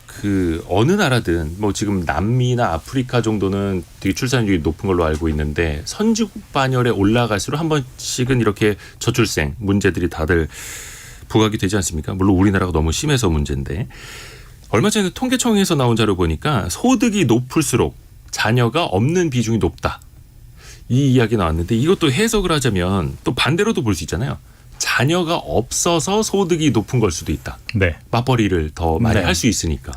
그 어느 나라든 뭐 지금 남미나 아프리카 정도는 되게 출산율이 높은 걸로 알고 있는데 선진국 반열에 올라갈수록 한 번씩은 이렇게 저출생 문제들이 다들 부각이 되지 않습니까? 물론 우리나라가 너무 심해서 문제인데 얼마 전에 통계청에서 나온 자료 보니까 소득이 높을수록 자녀가 없는 비중이 높다. 이 이야기 나왔는데 이것도 해석을 하자면 또 반대로도 볼 수 있잖아요. 자녀가 없어서 소득이 높은 걸 수도 있다. 네. 맞벌이를 더 많이 네. 할 수 있으니까.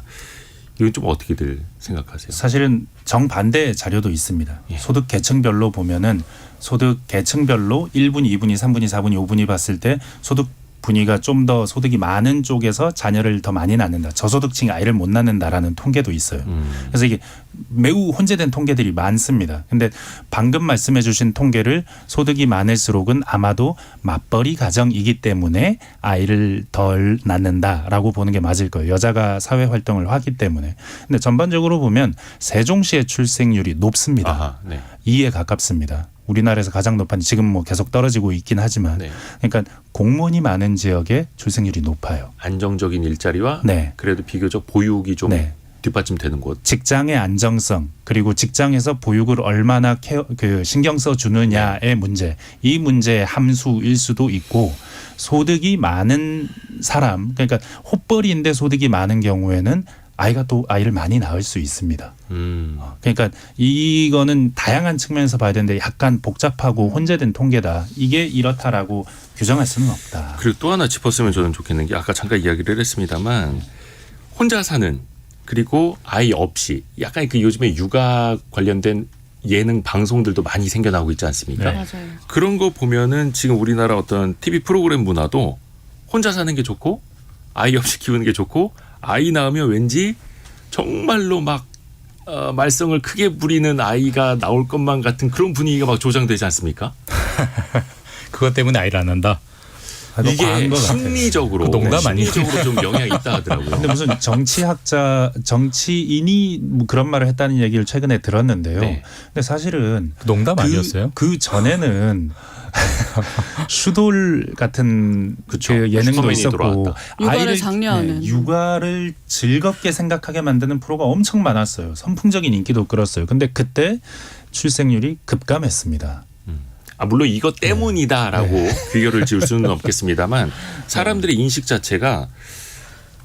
이건 좀 어떻게들 생각하세요? 사실은 정반대 자료도 있습니다. 예. 소득 계층별로 보면은 소득 계층별로 1분위, 2분위, 3분위, 4분위, 5분위 봤을 때 소득 분위기가 좀 더 소득이 많은 쪽에서 자녀를 더 많이 낳는다. 저소득층이 아이를 못 낳는다라는 통계도 있어요. 그래서 이게 매우 혼재된 통계들이 많습니다. 근데 방금 말씀해 주신 통계를 소득이 많을수록은 아마도 맞벌이 가정이기 때문에 아이를 덜 낳는다라고 보는 게 맞을 거예요. 여자가 사회 활동을 하기 때문에. 근데 전반적으로 보면 세종시의 출생률이 높습니다. 아하, 네. 2에 가깝습니다. 우리나라에서 가장 높은 지금 뭐 계속 떨어지고 있긴 하지만 네. 그러니까 공무원이 많은 지역에 출생률이 높아요. 안정적인 일자리와 네. 그래도 비교적 보육이 좀 네. 뒷받침되는 곳. 직장의 안정성 그리고 직장에서 보육을 얼마나 신경 써 주느냐의 문제. 이 문제의 함수일 수도 있고 소득이 많은 사람 그러니까 헛벌이인데 소득이 많은 경우에는 아이가 또 아이를 많이 낳을 수 있습니다. 그러니까 이거는 다양한 측면에서 봐야 되는데 약간 복잡하고 혼재된 통계다. 이게 이렇다라고 규정할 수는 없다. 그리고 또 하나 짚었으면 저는 좋겠는 게 아까 잠깐 이야기를 했습니다만 혼자 사는 그리고 아이 없이 약간 그 요즘에 육아 관련된 예능 방송들도 많이 생겨나고 있지 않습니까? 네. 맞아요. 그런 거 보면은 지금 우리나라 어떤 TV 프로그램 문화도 혼자 사는 게 좋고 아이 없이 키우는 게 좋고 아이 낳으면 왠지 정말로 막 말썽을 크게 부리는 아이가 나올 것만 같은 그런 분위기가 막 조장되지 않습니까? 그것 때문에 아이를 안 낳는다. 이게 과한 것 같아요. 심리적으로 그 농담 아니에요? 심리적으로 좀 영향이 있다 하더라고요. 근데 무슨 정치인이 뭐 그런 말을 했다는 얘기를 최근에 들었는데요. 네. 근데 사실은 농담 아니었어요? 그 전에는 슈돌 같은 그쵸. 그 예능도 슈퍼맨이 있었고 돌아왔다. 육아를 장려하는. 네, 육아를 즐겁게 생각하게 만드는 프로가 엄청 많았어요. 선풍적인 인기도 끌었어요. 근데 그때 출생률이 급감했습니다. 물론 이것 때문이다라고 네. 귀결을 지을 수는 없겠습니다만 사람들의 인식 자체가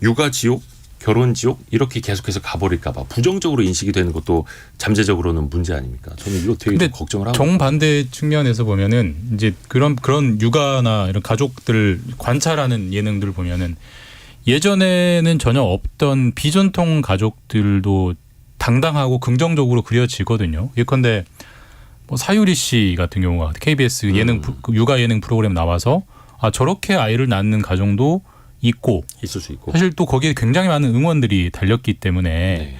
육아 지옥, 결혼 지옥 이렇게 계속해서 가버릴까 봐 부정적으로 인식이 되는 것도 잠재적으로는 문제 아닙니까? 저는 이거 되게 근데 좀 걱정을 하고. 정반대 측면에서 보면은 이제 그런 육아나 이런 가족들 관찰하는 예능들 보면은 예전에는 전혀 없던 비전통 가족들도 당당하고 긍정적으로 그려지거든요. 예컨대 뭐 사유리 씨 같은 경우가 KBS 예능 육아 예능 프로그램 나와서 아 저렇게 아이를 낳는 가정도 있고 있을 수 있고. 사실 또 거기에 굉장히 많은 응원들이 달렸기 때문에 네.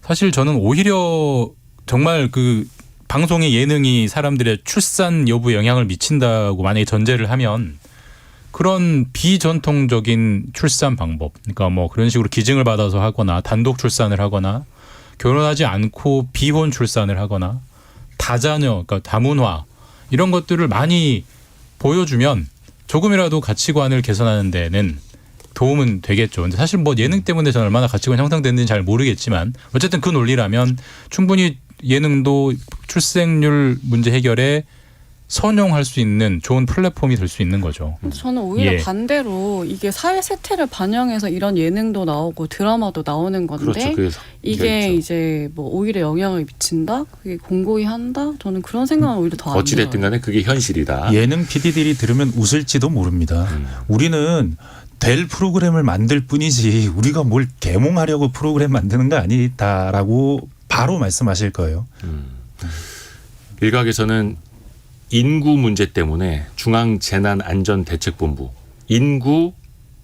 사실 저는 오히려 정말 그 방송의 예능이 사람들의 출산 여부에 영향을 미친다고 만약에 전제를 하면 그런 비전통적인 출산 방법 그러니까 뭐 그런 식으로 기증을 받아서 하거나 단독 출산을 하거나 결혼하지 않고 비혼 출산을 하거나 다자녀 그러니까 다문화 이런 것들을 많이 보여주면 조금이라도 가치관을 개선하는 데는 도움은 되겠죠. 근데 사실 뭐 예능 때문에 저는 얼마나 가치관 형성됐는지 잘 모르겠지만 어쨌든 그 논리라면 충분히 예능도 출생률 문제 해결에 선용할 수 있는 좋은 플랫폼이 될 수 있는 거죠. 근데 저는 오히려 예. 반대로 이게 사회 세태를 반영해서 이런 예능도 나오고 드라마도 나오는 건데 그렇죠. 그래서 이게 이제 뭐 오히려 영향을 미친다? 그게 공고히 한다? 저는 그런 생각은 오히려 더 안 들어요. 어찌됐든 간에 그게 현실이다. 예능 PD들이 들으면 웃을지도 모릅니다. 우리는 될 프로그램을 만들 뿐이지 우리가 뭘 계몽하려고 프로그램 만드는 거 아니다라고 바로 말씀하실 거예요. 일각에서는 인구 문제 때문에 중앙재난안전대책본부 인구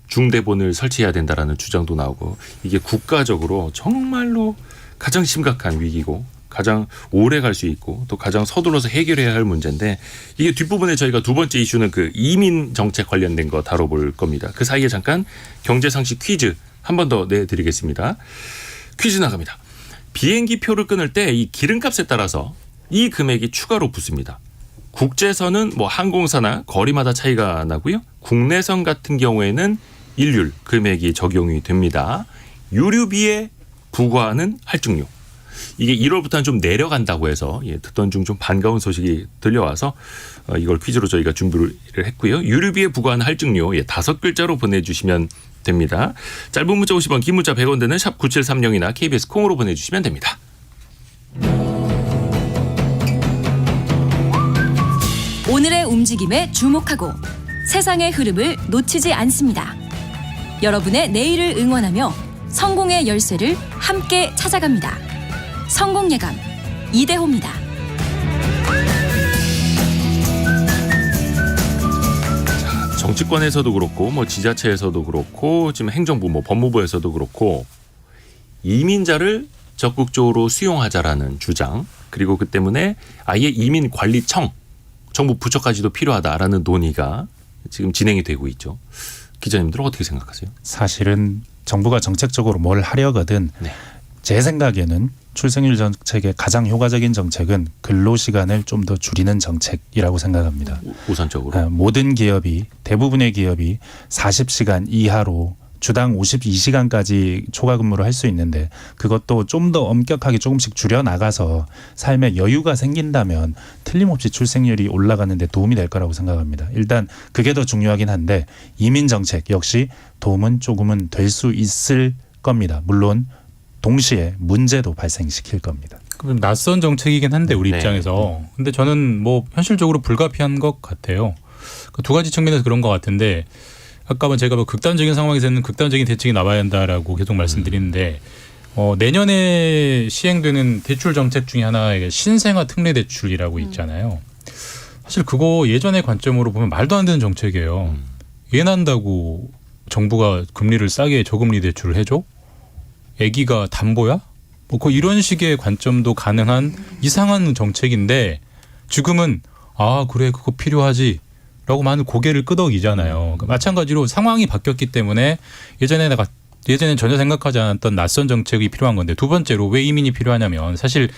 중대본을 설치해야 된다라는 주장도 나오고 이게 국가적으로 정말로 가장 심각한 위기고 가장 오래 갈 수 있고 또 가장 서둘러서 해결해야 할 문제인데 이게 뒷부분에 저희가 두 번째 이슈는 그 이민 정책 관련된 거 다뤄볼 겁니다. 그 사이에 잠깐 경제상식 퀴즈 한 번 더 내드리겠습니다. 퀴즈 나갑니다. 비행기 표를 끊을 때 이 기름값에 따라서 이 금액이 추가로 붙습니다. 국제선은 뭐 항공사나 거리마다 차이가 나고요. 국내선 같은 경우에는 일률 금액이 적용이 됩니다. 유류비에 부과하는 할증료. 이게 1월부터는 좀 내려간다고 해서 듣던 중 좀 반가운 소식이 들려와서 이걸 퀴즈로 저희가 준비를 했고요. 유류비에 부과하는 할증료 5글자로 보내주시면 됩니다. 짧은 문자 50원, 긴 문자 100원 되는 샵 9730이나 KBS 콩으로 보내주시면 됩니다. 오늘의 움직임에 주목하고 세상의 흐름을 놓치지 않습니다. 여러분의 내일을 응원하며 성공의 열쇠를 함께 찾아갑니다. 성공예감 이대호입니다. 정치권에서도 그렇고 뭐 지자체에서도 그렇고 지금 행정부 뭐 법무부에서도 그렇고 이민자를 적극적으로 수용하자라는 주장, 그리고 그 때문에 아예 이민관리청 정부 부처까지도 필요하다라는 논의가 지금 진행이 되고 있죠. 기자님들은 어떻게 생각하세요? 사실은 정부가 정책적으로 뭘 하려거든 네. 제 생각에는 출생률 정책의 가장 효과적인 정책은 근로시간을 좀 더 줄이는 정책이라고 생각합니다. 우선적으로. 모든 기업이, 대부분의 기업이 40시간 이하로 주당 52시간까지 초과 근무를 할 수 있는데 그것도 좀 더 엄격하게 조금씩 줄여나가서 삶에 여유가 생긴다면 틀림없이 출생률이 올라가는 데 도움이 될 거라고 생각합니다. 일단 그게 더 중요하긴 한데 이민 정책 역시 도움은 조금은 될 수 있을 겁니다. 물론 동시에 문제도 발생시킬 겁니다. 그럼 낯선 정책이긴 한데 우리 네. 입장에서. 근데 저는 뭐 현실적으로 불가피한 것 같아요. 그 두 가지 측면에서 그런 것 같은데 아까 제가 뭐 극단적인 상황에서는 극단적인 대책이 나와야 한다라고 계속 말씀드리는데 내년에 시행되는 대출 정책 중에 하나가 신생아 특례 대출이라고 있잖아요. 사실 그거 예전의 관점으로 보면 말도 안 되는 정책이에요. 애 난다고 정부가 금리를 싸게 저금리 대출을 해줘? 애기가 담보야? 뭐 이런 식의 관점도 가능한 이상한 정책인데 지금은 아 그래 그거 필요하지 라고 많은 고개를 끄덕이잖아요. 마찬가지로 상황이 바뀌었기 때문에 예전에는 전혀 생각하지 않았던 낯선 정책이 필요한 건데 두 번째로 왜 이민이 필요하냐면 사실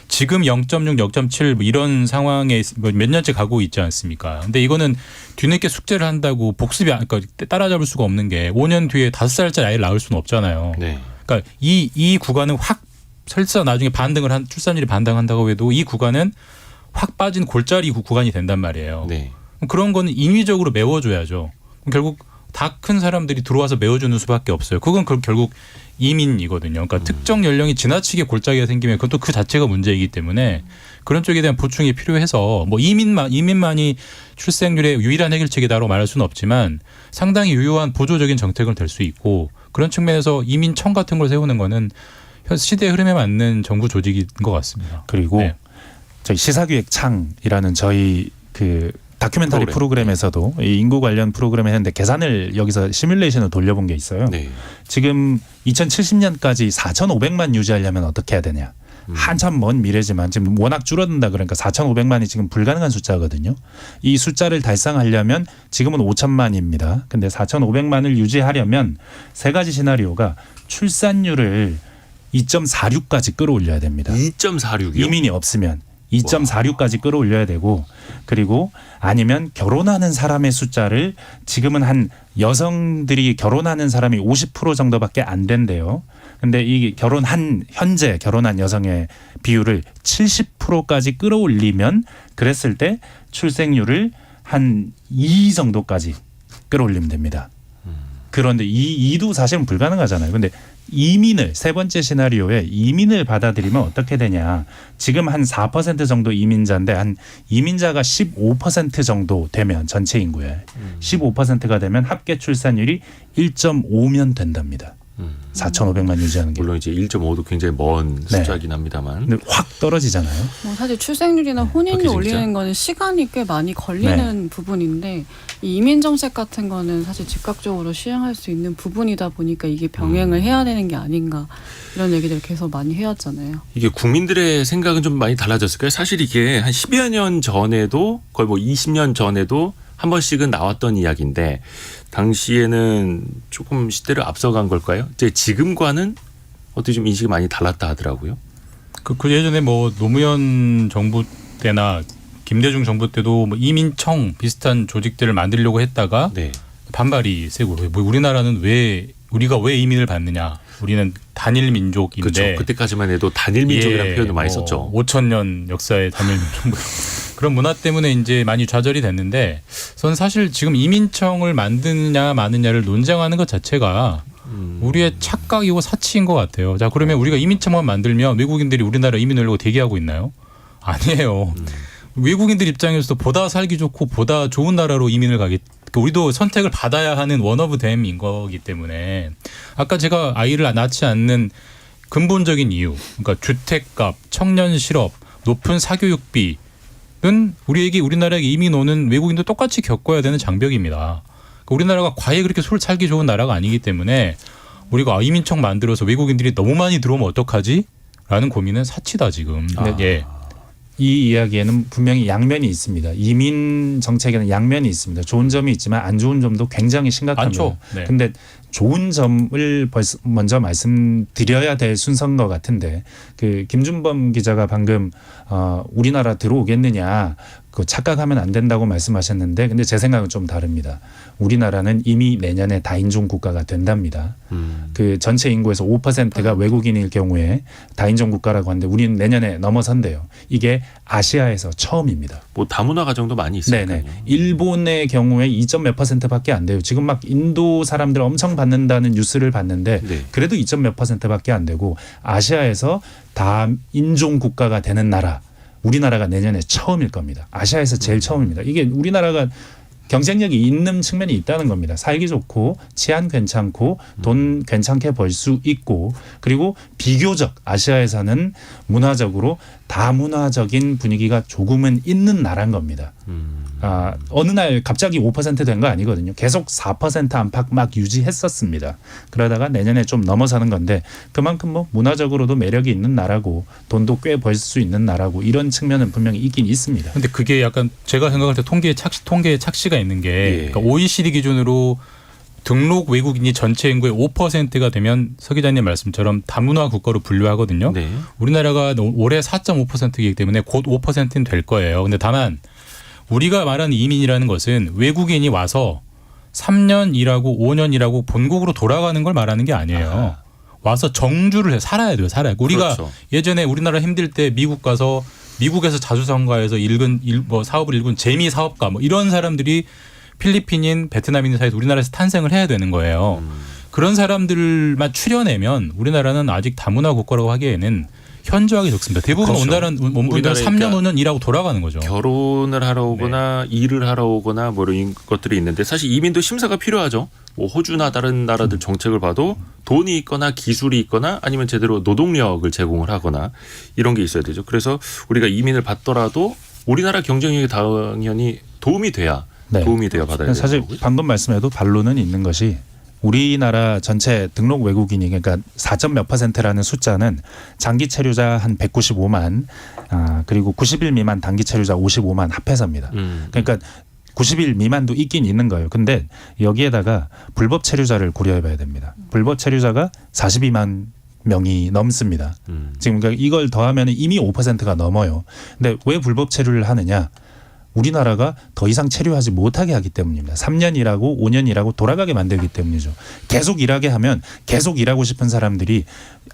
지금 0.6, 0.7 이런 상황에 몇 년째 가고 있지 않습니까? 근데 이거는 뒤늦게 숙제를 한다고 복습이 그러니까 따라잡을 수가 없는 게 5년 뒤에 5살짜리 아이를 낳을 수는 없잖아요. 네. 그러니까 이 구간은 확 설사 나중에 출산율이 반등한다고 해도 이 구간은 확 빠진 골짜기 구간이 된단 말이에요. 네. 그런 거는 인위적으로 메워줘야죠. 결국 다 큰 사람들이 들어와서 메워주는 수밖에 없어요. 그건 결국 이민이거든요. 그러니까 특정 연령이 지나치게 골짜기가 생기면 그것도 그 자체가 문제이기 때문에 그런 쪽에 대한 보충이 필요해서 뭐 이민만이 출생률의 유일한 해결책이다라고 말할 수는 없지만 상당히 유효한 보조적인 정책은 될 수 있고 그런 측면에서 이민청 같은 걸 세우는 거는 시대의 흐름에 맞는 정부 조직인 것 같습니다. 그리고 네. 저희 시사기획창이라는 저희 그 다큐멘터리 프로그램에서도 이 인구 관련 프로그램을 했는데 계산을 여기서 시뮬레이션을 돌려본 게 있어요. 네. 지금 2070년까지 4,500만 유지하려면 어떻게 해야 되냐. 한참 먼 미래지만 지금 워낙 줄어든다 그러니까 4,500만이 지금 불가능한 숫자거든요. 이 숫자를 달성하려면 지금은 5천만입니다. 근데 4,500만을 유지하려면 세 가지 시나리오가 출산율을 2.46까지 끌어올려야 됩니다. 2.46이요? 이민이 없으면 2.46까지 끌어올려야 되고 그리고 아니면 결혼하는 사람의 숫자를 지금은 한 여성들이 결혼하는 사람이 50% 정도밖에 안 된대요. 근데 이 현재 결혼한 여성의 비율을 70%까지 끌어올리면 그랬을 때 출생률을 한 2 정도까지 끌어올리면 됩니다. 그런데 이도 사실은 불가능하잖아요. 근데 이민을 세 번째 시나리오에 이민을 받아들이면 어떻게 되냐. 지금 한 4% 정도 이민자인데 한 이민자가 15% 정도 되면 전체 인구에 15%가 되면 합계 출산율이 1.5면 된답니다. 4,500만 유지하는 게. 물론 이제 1.5도 굉장히 먼 숫자긴 합니다만. 근데 확 떨어지잖아요. 뭐 사실 출생률이나 혼인율 그렇게 올리는 진짜? 거는 시간이 꽤 많이 걸리는 부분인데 이 이민 정책 같은 거는 사실 즉각적으로 시행할 수 있는 부분이다 보니까 이게 병행을 해야 되는 게 아닌가 이런 얘기들 계속 많이 해왔잖아요. 이게 국민들의 생각은 좀 많이 달라졌을까요? 사실 이게 한 10여 년 전에도 거의 뭐 20년 전에도 한 번씩은 나왔던 이야기인데 당시에는 조금 시대를 앞서간 걸까요? 이제 지금과는 어떻게 좀 인식이 많이 달랐다 하더라고요. 그 예전에 뭐 노무현 정부 때나 김대중 정부 때도 뭐 이민청 비슷한 조직들을 만들려고 했다가 네. 반발이 세고 뭐 우리나라는 우리가 왜 이민을 받느냐? 우리는 단일 민족인데 그렇죠. 그때까지만 해도 단일 민족이라는 표현을 많이 썼죠. 5,000년 역사의 단일 민족 그런 문화 때문에 이제 많이 좌절이 됐는데 저는 사실 지금 이민청을 만드느냐 마느냐를 논쟁하는 것 자체가 우리의 착각이고 사치인 것 같아요. 자 그러면 우리가 이민청만 만들면 외국인들이 우리나라 이민 오려고 대기하고 있나요? 아니에요. 외국인들 입장에서도 보다 살기 좋고 보다 좋은 나라로 이민을 우리도 선택을 받아야 하는 원 오브 댐인 거기 때문에 아까 제가 아이를 낳지 않는 근본적인 이유 그러니까 주택값, 청년 실업, 높은 사교육비는 우리나라에 이민 오는 외국인도 똑같이 겪어야 되는 장벽입니다. 우리나라가 과외 그렇게 살기 좋은 나라가 아니기 때문에 우리가 이민청 만들어서 외국인들이 너무 많이 들어오면 어떡하지? 라는 고민은 사치다 지금. 예. 이 이야기에는 분명히 양면이 있습니다. 이민 정책에는 양면이 있습니다. 좋은 점이 있지만 안 좋은 점도 굉장히 심각합니다. 많죠. 네. 근데 좋은 점을 먼저 말씀드려야 될 순서인 것 같은데 그 김준범 기자가 방금 우리나라 들어오겠느냐 그 착각하면 안 된다고 말씀하셨는데 근데 제 생각은 좀 다릅니다. 우리나라는 이미 내년에 다인종 국가가 된답니다. 그 전체 인구에서 5%가 외국인일 경우에 다인종 국가라고 하는데 우리는 내년에 넘어선대요. 이게 아시아에서 처음입니다. 뭐 다문화 가정도 많이 있으니까요. 네네. 일본의 경우에 2점 몇 %밖에 안 돼요. 지금 막 인도 사람들 엄청 받는다는 뉴스를 봤는데 네. 그래도 2점 몇 %밖에 안 되고 아시아에서 다인종 국가가 되는 나라 우리나라가 내년에 처음일 겁니다. 아시아에서 제일 처음입니다. 이게 우리나라가 경쟁력이 있는 측면이 있다는 겁니다. 살기 좋고 치안 괜찮고 돈 괜찮게 벌 수 있고 그리고 비교적 아시아에서는 문화적으로 다문화적인 분위기가 조금은 있는 나라인 겁니다. 어느 날 갑자기 5% 된 거 아니거든요. 계속 4% 안팎 막 유지했었습니다. 그러다가 내년에 좀 넘어서는 건데 그만큼 뭐 문화적으로도 매력이 있는 나라고 돈도 꽤 벌 수 있는 나라고 이런 측면은 분명히 있긴 있습니다. 근데 그게 약간 제가 생각할 때 통계에 착시가 있는 게 예. 그러니까 OECD 기준으로 등록 외국인이 전체 인구의 5%가 되면 서 기자님 말씀처럼 다문화 국가로 분류하거든요. 네. 우리나라가 올해 4.5%이기 때문에 곧 5%는 될 거예요. 근데 다만 우리가 말하는 이민이라는 것은 외국인이 와서 3년 일하고 5년 일하고 본국으로 돌아가는 걸 말하는 게 아니에요. 와서 정주를 해 살아야 돼요. 살아야. 우리가 그렇죠. 예전에 우리나라 힘들 때 미국 가서 미국에서 자수성가해서 사업을 일군 재미 사업가 뭐 이런 사람들이 필리핀인 베트남인 사이에서 우리나라에서 탄생을 해야 되는 거예요. 그런 사람들만 추려내면 우리나라는 아직 다문화 국가라고 하기에는 현저하게 적습니다. 대부분 그렇죠. 온다는 분들은 3년 5년 일하고 돌아가는 거죠. 결혼을 하러 오거나 일을 하러 오거나 뭐 이런 것들이 있는데 사실 이민도 심사가 필요하죠. 뭐 호주나 다른 나라들 정책을 봐도 돈이 있거나 기술이 있거나 아니면 제대로 노동력을 제공을 하거나 이런 게 있어야 되죠. 그래서 우리가 이민을 받더라도 우리나라 경쟁력이 당연히 도움이 돼야 네. 받아야 되는 사실 거고요. 방금 말씀해도 반론은 있는 것이 우리나라 전체 등록 외국인이 그러니까 4점 몇 %라는 숫자는 장기 체류자 한 195만 그리고 90일 미만 단기 체류자 55만 합해서입니다. 그러니까 90일 미만도 있긴 있는 거예요. 근데 여기에다가 불법 체류자를 고려해 봐야 됩니다. 불법 체류자가 42만 명이 넘습니다. 지금 그러니까 이걸 더하면 이미 5%가 넘어요. 근데 왜 불법 체류를 하느냐? 우리나라가 더 이상 체류하지 못하게 하기 때문입니다. 3년 일하고 5년 일하고 돌아가게 만들기 때문이죠. 계속 일하게 하면 계속 일하고 싶은 사람들이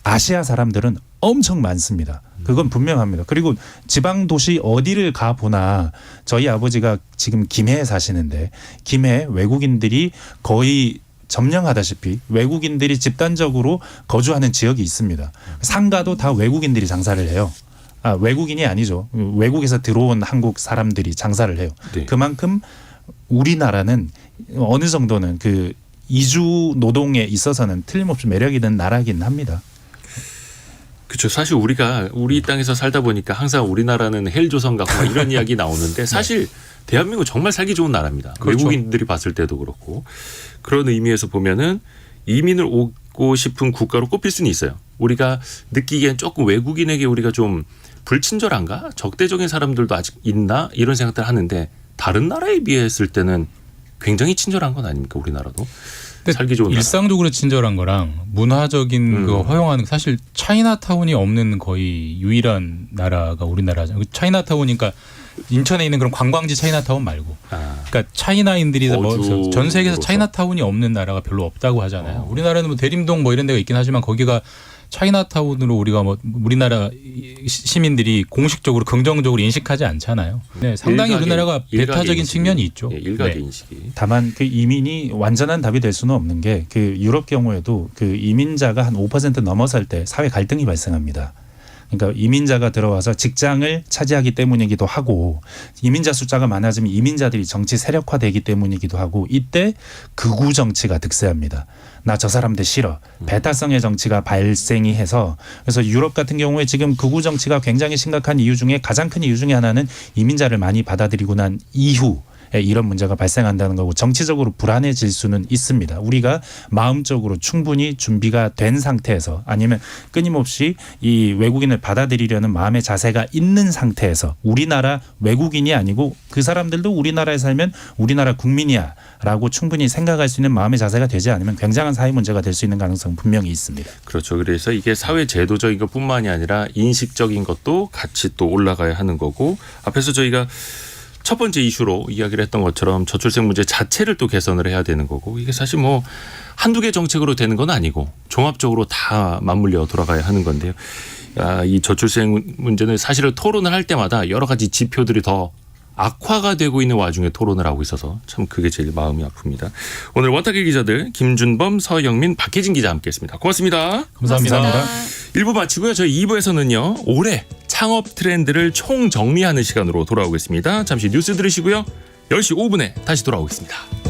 아시아 사람들은 엄청 많습니다. 그건 분명합니다. 그리고 지방 도시 어디를 가보나 저희 아버지가 지금 김해에 사시는데 김해 외국인들이 거의 점령하다시피 외국인들이 집단적으로 거주하는 지역이 있습니다. 상가도 다 외국인들이 장사를 해요. 외국인이 아니죠. 외국에서 들어온 한국 사람들이 장사를 해요. 네. 그만큼 우리나라는 어느 정도는 그 이주 노동에 있어서는 틀림없이 매력 있는 나라긴 합니다. 그렇죠. 사실 우리가 우리 땅에서 살다 보니까 항상 우리나라는 헬조선 같고 막 이런 이야기 나오는데 사실 대한민국 정말 살기 좋은 나라입니다. 그렇죠. 외국인들이 봤을 때도 그렇고 그런 의미에서 보면은 이민을 오고 싶은 국가로 꼽힐 수는 있어요. 우리가 느끼기엔 조금 외국인에게 우리가 좀 불친절한가? 적대적인 사람들도 아직 있나? 이런 생각들 하는데 다른 나라에 비했을 때는 굉장히 친절한 건 아닙니까? 우리나라도. 살기 좋은 나라. 일상적으로 친절한 거랑 문화적인 거 허용하는 사실 차이나타운이 없는 거의 유일한 나라가 우리나라죠. 차이나타운이니까 인천에 있는 그런 관광지 차이나타운 말고 그러니까 차이나인들이 전 세계에서 차이나타운이 없는 나라가 별로 없다고 하잖아요. 우리나라는 뭐 대림동 뭐 이런 데가 있긴 하지만 거기가 차이나타운으로 우리가 뭐 우리나라 시민들이 공식적으로 긍정적으로 인식하지 않잖아요. 네, 상당히 우리나라가 배타적인 측면이 있죠. 일각의 네. 인식이. 다만 그 이민이 완전한 답이 될 수는 없는 게 그 유럽 경우에도 그 이민자가 한 5% 넘어설 때 사회 갈등이 발생합니다. 그러니까 이민자가 들어와서 직장을 차지하기 때문이기도 하고 이민자 숫자가 많아지면 이민자들이 정치 세력화되기 때문이기도 하고 이때 극우 정치가 득세합니다. 나 저 사람들 싫어. 배타성의 정치가 발생이 해서 그래서 유럽 같은 경우에 지금 극우 정치가 굉장히 심각한 이유 중에 가장 큰 이유 중에 하나는 이민자를 많이 받아들이고 난 이후 이런 문제가 발생한다는 거고 정치적으로 불안해질 수는 있습니다. 우리가 마음적으로 충분히 준비가 된 상태에서 아니면 끊임없이 이 외국인을 받아들이려는 마음의 자세가 있는 상태에서 우리나라 외국인이 아니고 그 사람들도 우리나라에 살면 우리나라 국민이야 라고 충분히 생각할 수 있는 마음의 자세가 되지 않으면 굉장한 사회 문제가 될 수 있는 가능성은 분명히 있습니다. 그렇죠. 그래서 이게 사회 제도적인 것뿐만이 아니라 인식적인 것도 같이 또 올라가야 하는 거고 앞에서 저희가 첫 번째 이슈로 이야기를 했던 것처럼 저출생 문제 자체를 또 개선을 해야 되는 거고 이게 사실 뭐 한두 개 정책으로 되는 건 아니고 종합적으로 다 맞물려 돌아가야 하는 건데요. 이 저출생 문제는 사실은 토론을 할 때마다 여러 가지 지표들이 더 악화가 되고 있는 와중에 토론을 하고 있어서 참 그게 제일 마음이 아픕니다. 오늘 원탁의 기자들 김준범, 서영민, 박혜진 기자 함께했습니다. 고맙습니다. 감사합니다. 1부 마치고요. 저희 2부에서는요. 올해 창업 트렌드를 총정리하는 시간으로 돌아오겠습니다. 잠시 뉴스 들으시고요. 10시 5분에 다시 돌아오겠습니다.